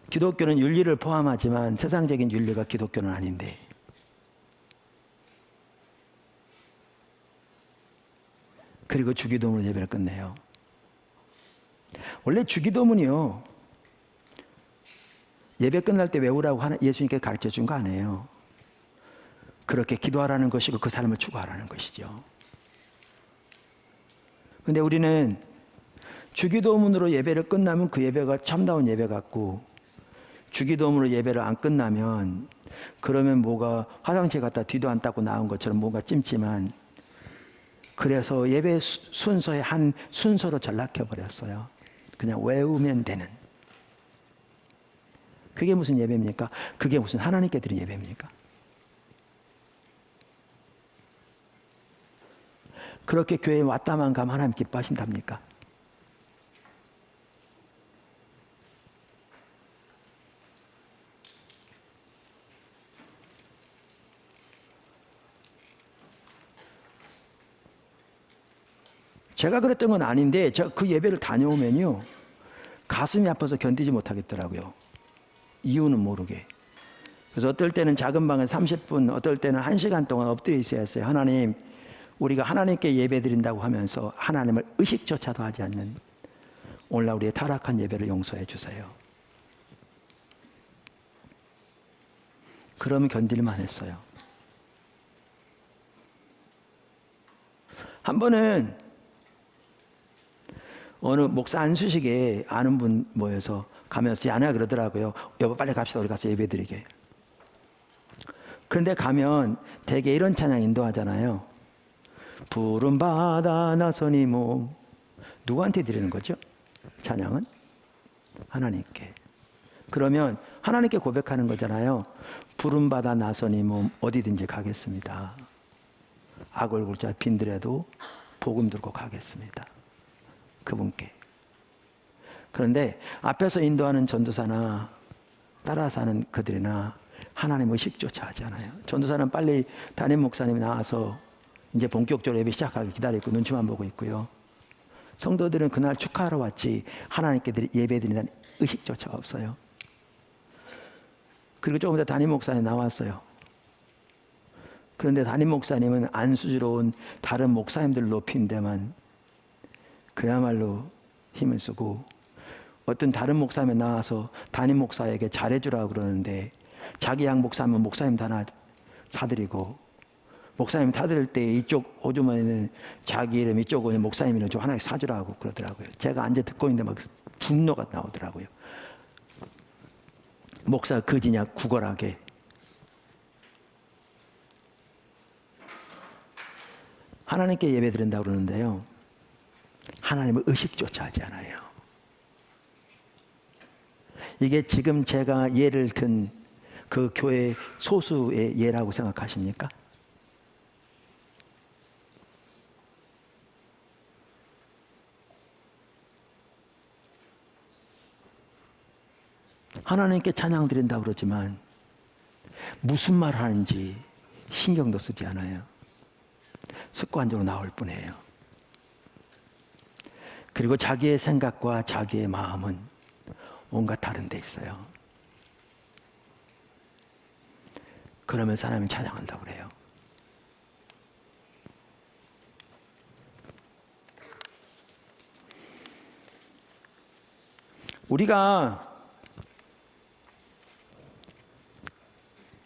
기독교는 윤리를 포함하지만 세상적인 윤리가 기독교는 아닌데, 그리고 주기도문으로 예배를 끝내요. 원래 주기도문이요, 예배 끝날 때 외우라고 예수님께 가르쳐 준 거 아니에요. 그렇게 기도하라는 것이고 그 삶을 추구하라는 것이죠. 근데 우리는 주기도문으로 예배를 끝나면 그 예배가 참다운 예배 같고, 주기도문으로 예배를 안 끝나면 그러면 뭐가 화장실 갔다 뒤도 안 닦고 나온 것처럼 뭔가 찜찜한, 그래서 예배 순서의 한 순서로 전락해버렸어요. 그냥 외우면 되는. 그게 무슨 예배입니까? 그게 무슨 하나님께 드린 예배입니까? 그렇게 교회에 왔다만 가면 하나님 기뻐하신답니까? 제가 그랬던 건 아닌데, 저 그 예배를 다녀오면요, 가슴이 아파서 견디지 못하겠더라고요. 이유는 모르게. 그래서 어떨 때는 작은 방에 30분, 어떨 때는 1시간 동안 엎드려 있어야 했어요. 하나님, 우리가 하나님께 예배 드린다고 하면서 하나님을 의식조차도 하지 않는 오늘날 우리의 타락한 예배를 용서해 주세요. 그러면 견딜만 했어요. 한 번은 어느 목사 안수식에 아는 분 모여서 가면서 제 아내가 그러더라고요. 여보 빨리 갑시다. 우리 가서 예배 드리게. 그런데 가면 대개 이런 찬양 인도하잖아요. 푸른 바다 나선이 몸. 누구한테 드리는 거죠? 찬양은? 하나님께. 그러면 하나님께 고백하는 거잖아요. 푸른 바다 나선이 몸 어디든지 가겠습니다. 악을 굴자 빈들에도 복음 들고 가겠습니다. 그분께. 그런데 앞에서 인도하는 전도사나 따라서 하는 그들이나 하나님 의식조차 하지 않아요. 전도사는 빨리 담임 목사님이 나와서 이제 본격적으로 예배 시작하기 기다리고 눈치만 보고 있고요. 성도들은 그날 축하하러 왔지 하나님께 예배 드린다는 의식조차 없어요. 그리고 조금 더 담임 목사님이 나왔어요. 그런데 담임 목사님은 안수스러운 다른 목사님들을 높인 데만 그야말로 힘을 쓰고, 어떤 다른 목사님이 나와서 담임 목사에게 잘해주라고 그러는데 자기 양 목사면 목사님 하나 타드리고, 목사님 타드릴 때 이쪽 호주머니는 자기 이름, 이쪽은 목사님 이름 좀 하나씩 사주라고 그러더라고요. 제가 앉아 듣고 있는데 막 분노가 나오더라고요. 목사 거지냐 구걸하게. 하나님께 예배 드린다고 그러는데요, 하나님을 의식조차 하지 않아요. 이게 지금 제가 예를 든 그 교회 소수의 예라고 생각하십니까? 하나님께 찬양 드린다고 그러지만 무슨 말 하는지 신경도 쓰지 않아요. 습관적으로 나올 뿐이에요. 그리고 자기의 생각과 자기의 마음은 온갖 다른 데 있어요. 그러면서 하나님 찬양한다고 그래요. 우리가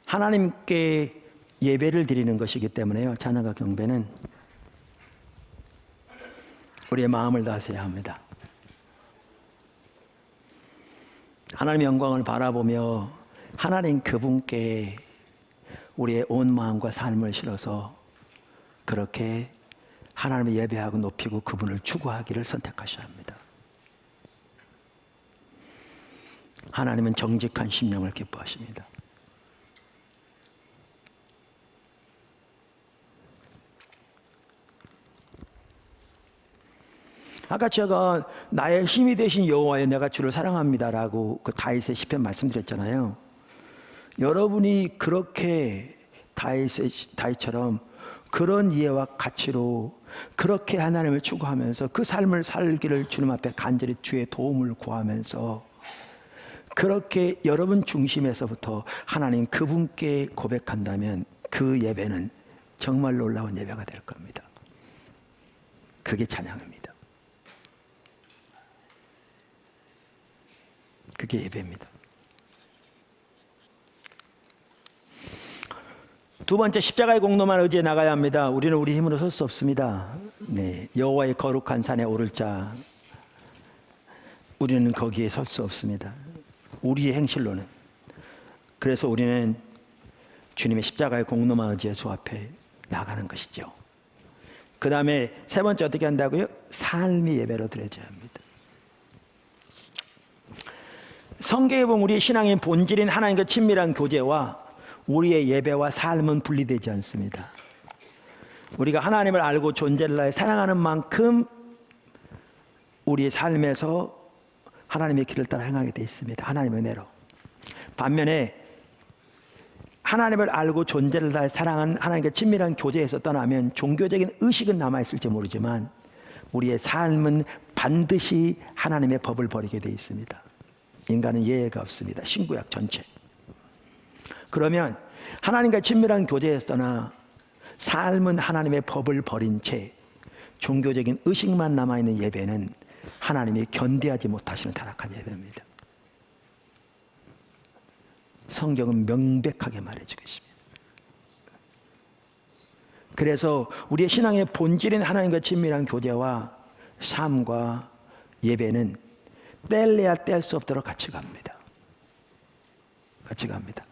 하나님께 예배를 드리는 것이기 때문에요, 찬양과 경배는 우리의 마음을 다스려야 합니다. 하나님의 영광을 바라보며 하나님 그분께 우리의 온 마음과 삶을 실어서 그렇게 하나님을 예배하고 높이고 그분을 추구하기를 선택하셔야 합니다. 하나님은 정직한 심령을 기뻐하십니다. 아까 제가 나의 힘이 되신 여호와여 내가 주를 사랑합니다라고 그 다윗의 시편 말씀드렸잖아요. 여러분이 그렇게 다윗처럼 그런 이해와 가치로 그렇게 하나님을 추구하면서 그 삶을 살기를 주님 앞에 간절히 주의 도움을 구하면서 그렇게 여러분 중심에서부터 하나님 그분께 고백한다면 그 예배는 정말 놀라운 예배가 될 겁니다. 그게 찬양입니다. 그게 예배입니다. 두 번째, 십자가의 공로만 의지해 나가야 합니다. 우리는 우리 힘으로 설 수 없습니다. 네, 여호와의 거룩한 산에 오를 자, 우리는 거기에 설 수 없습니다. 우리의 행실로는. 그래서 우리는 주님의 십자가의 공로만 의지해 주 앞에 나가는 것이죠. 그 다음에 세 번째 어떻게 한다고요? 삶이 예배로 드려져야 합니다. 성경에 보면 우리의 신앙의 본질인 하나님과 친밀한 교제와 우리의 예배와 삶은 분리되지 않습니다. 우리가 하나님을 알고 존재를 하여 사랑하는 만큼 우리의 삶에서 하나님의 길을 따라 행하게 되어 있습니다. 하나님의 은혜로. 반면에 하나님을 알고 존재를 다해 사랑하는 하나님과 친밀한 교제에서 떠나면 종교적인 의식은 남아있을지 모르지만 우리의 삶은 반드시 하나님의 법을 버리게 되어 있습니다. 인간은 예외가 없습니다. 신구약 전체. 그러면 하나님과 친밀한 교제에서 떠나 삶은 하나님의 법을 버린 채 종교적인 의식만 남아있는 예배는 하나님이 견디하지 못하시는 타락한 예배입니다. 성경은 명백하게 말해주고 있습니다. 그래서 우리의 신앙의 본질인 하나님과 친밀한 교제와 삶과 예배는 뗄래야 뗄 수 없도록 같이 갑니다. 같이 갑니다.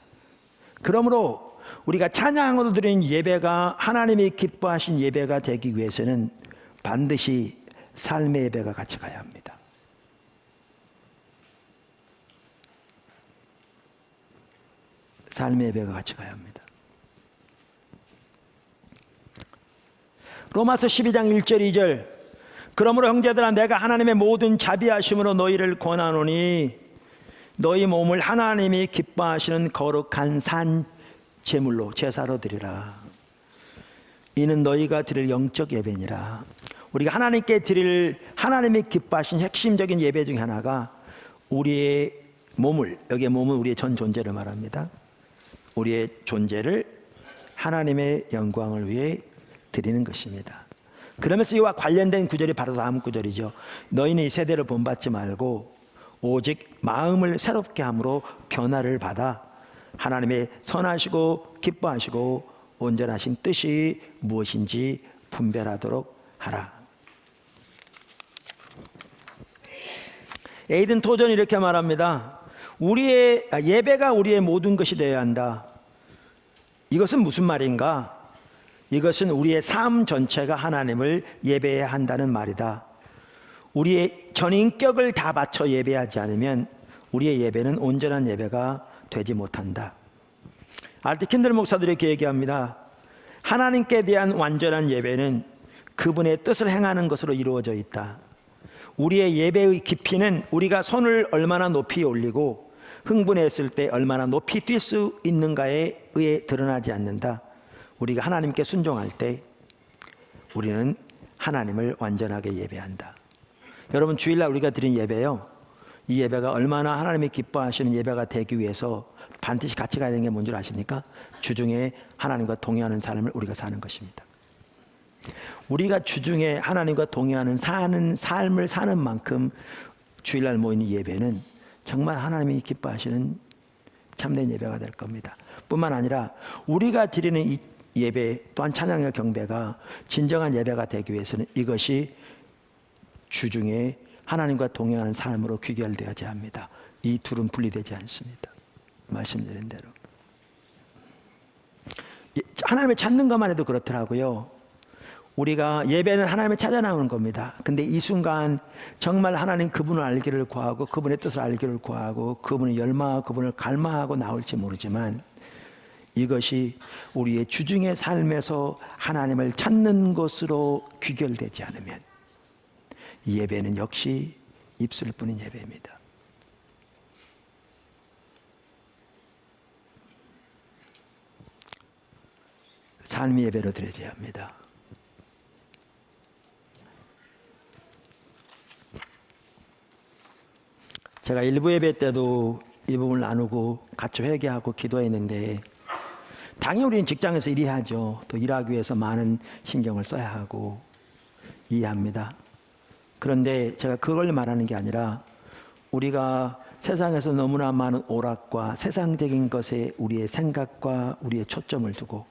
그러므로 우리가 찬양으로 드리는 예배가 하나님이 기뻐하신 예배가 되기 위해서는 반드시 삶의 예배가 같이 가야 합니다. 삶의 예배가 같이 가야 합니다. 로마서 12장 1절 2절 그러므로 형제들아 내가 하나님의 모든 자비하심으로 너희를 권하노니 너희 몸을 하나님이 기뻐하시는 거룩한 산 제물로 제사로 드리라. 이는 너희가 드릴 영적 예배니라. 우리가 하나님께 드릴 하나님이 기뻐하신 핵심적인 예배 중에 하나가 우리의 몸을, 여기에 몸은 우리의 전 존재를 말합니다. 우리의 존재를 하나님의 영광을 위해 드리는 것입니다. 그러면서 이와 관련된 구절이 바로 다음 구절이죠. 너희는 이 세대를 본받지 말고 오직 마음을 새롭게 함으로 변화를 받아 하나님의 선하시고 기뻐하시고 온전하신 뜻이 무엇인지 분별하도록 하라. 에이든 토전이 이렇게 말합니다. 예배가 우리의 모든 것이 되어야 한다. 이것은 무슨 말인가? 이것은 우리의 삶 전체가 하나님을 예배해야 한다는 말이다. 우리의 전인격을 다 바쳐 예배하지 않으면 우리의 예배는 온전한 예배가 되지 못한다. 알트 킨들 목사들이 이렇게 얘기합니다. 하나님께 대한 완전한 예배는 그분의 뜻을 행하는 것으로 이루어져 있다. 우리의 예배의 깊이는 우리가 손을 얼마나 높이 올리고 흥분했을 때 얼마나 높이 뛸 수 있는가에 의해 드러나지 않는다. 우리가 하나님께 순종할 때 우리는 하나님을 완전하게 예배한다. 여러분, 주일날 우리가 드린 예배요, 이 예배가 얼마나 하나님이 기뻐하시는 예배가 되기 위해서 반드시 같이 가야 되는 게 뭔지 아십니까? 주중에 하나님과 동의하는 삶을 우리가 사는 것입니다. 우리가 주중에 하나님과 동의하는 삶을 사는 만큼 주일날 모이는 예배는 정말 하나님이 기뻐하시는 참된 예배가 될 겁니다. 뿐만 아니라 우리가 드리는 이 예배 또한 찬양과 경배가 진정한 예배가 되기 위해서는 이것이 주중에 하나님과 동행하는 삶으로 귀결되어야 합니다. 이 둘은 분리되지 않습니다. 말씀드린 대로 하나님을 찾는 것만 해도 그렇더라고요. 우리가 예배는 하나님을 찾아 나오는 겁니다. 근데 이 순간 정말 하나님 그분을 알기를 구하고 그분의 뜻을 알기를 구하고 그분을 열망하고 그분을 갈망하고 나올지 모르지만 이것이 우리의 주중의 삶에서 하나님을 찾는 것으로 귀결되지 않으면 이 예배는 역시 입술뿐인 예배입니다. 삶의 예배로 드려야 합니다. 제가 일부 예배 때도 이 부분을 나누고 같이 회개하고 기도했는데 당연히 우리는 직장에서 일해야죠. 또 일하기 위해서 많은 신경을 써야 하고 이해합니다. 그런데 제가 그걸 말하는 게 아니라 우리가 세상에서 너무나 많은 오락과 세상적인 것에 우리의 생각과 우리의 초점을 두고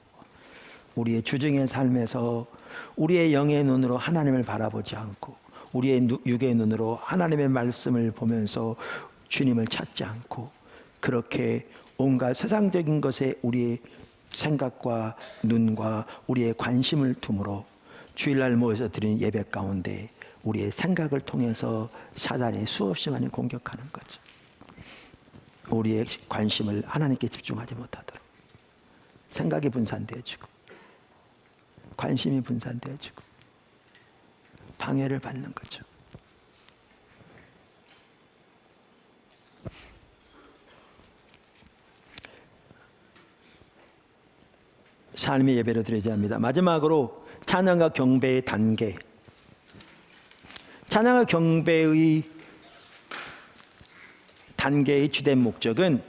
우리의 주중의 삶에서 우리의 영의 눈으로 하나님을 바라보지 않고 우리의 육의 눈으로 하나님의 말씀을 보면서 주님을 찾지 않고 그렇게 온갖 세상적인 것에 우리의 생각과 눈과 우리의 관심을 둠으로 주일날 모여서 드리는 예배 가운데 우리의 생각을 통해서 사단이 수없이 많이 공격하는 거죠. 우리의 관심을 하나님께 집중하지 못하도록 생각이 분산되어지고 관심이 분산되어지고 방해를 받는 거죠. 삶의 예배를 드려야 합니다. 마지막으로 찬양과 경배의 단계. 찬양과 경배의 단계의 주된 목적은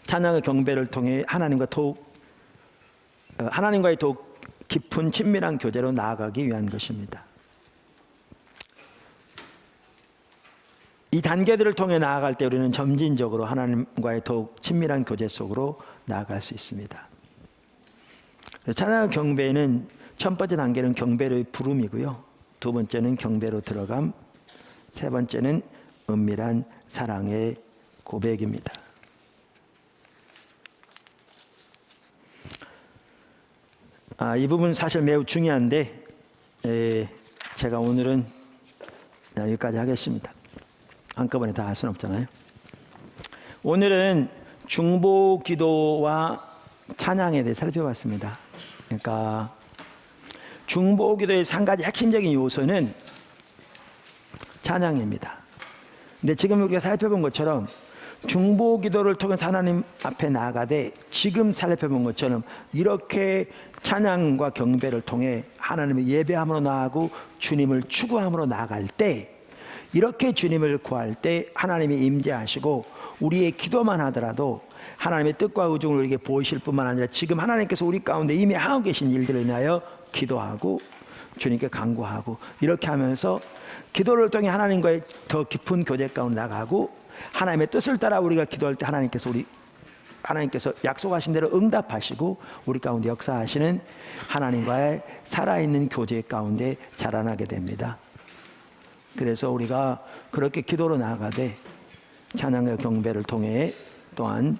찬양과 경배를 통해 하나님과의 더욱 깊은 친밀한 교제로 나아가기 위한 것입니다. 이 단계들을 통해 나아갈 때 우리는 점진적으로 하나님과의 더욱 친밀한 교제 속으로 나아갈 수 있습니다. 찬양 경배는 첫 번째 단계는 경배의 부름이고요. 두 번째는 경배로 들어감, 세 번째는 은밀한 사랑의 고백입니다. 이 부분 사실 매우 중요한데 제가 오늘은 여기까지 하겠습니다. 한꺼번에 다 할 수는 없잖아요. 오늘은 중보 기도와 찬양에 대해 살펴봤습니다. 그러니까 중보 기도의 한 가지 핵심적인 요소는 찬양입니다. 근데 지금 우리가 살펴본 것처럼 중보 기도를 통해서 하나님 앞에 나아가되 지금 살펴본 것처럼 이렇게 찬양과 경배를 통해 하나님의 예배함으로 나아가고 주님을 추구함으로 나아갈 때 이렇게 주님을 구할 때 하나님이 임재하시고 우리의 기도만 하더라도 하나님의 뜻과 의중을 우리에게 보이실 뿐만 아니라 지금 하나님께서 우리 가운데 이미 하고 계신 일들을 인하여 기도하고 주님께 간구하고 이렇게 하면서 기도를 통해 하나님과의 더 깊은 교제 가운데 나가고 하나님의 뜻을 따라 우리가 기도할 때 하나님께서 하나님께서 약속하신 대로 응답하시고 우리 가운데 역사하시는 하나님과의 살아있는 교제 가운데 자라나게 됩니다. 그래서 우리가 그렇게 기도로 나아가되 찬양과 경배를 통해 또한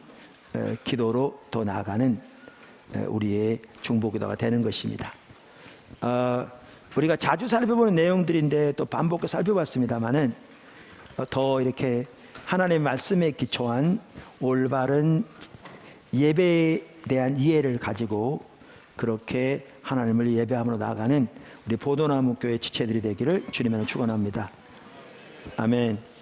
기도로 더 나아가는 우리의 중보기도가 되는 것입니다. 우리가 자주 살펴보는 내용들인데 또 반복해서 살펴봤습니다마는 더 이렇게 하나님의 말씀에 기초한 올바른 예배에 대한 이해를 가지고 그렇게 하나님을 예배함으로 나아가는 우리 보도나무 교회 지체들이 되기를 주님으로 축원합니다. 아멘.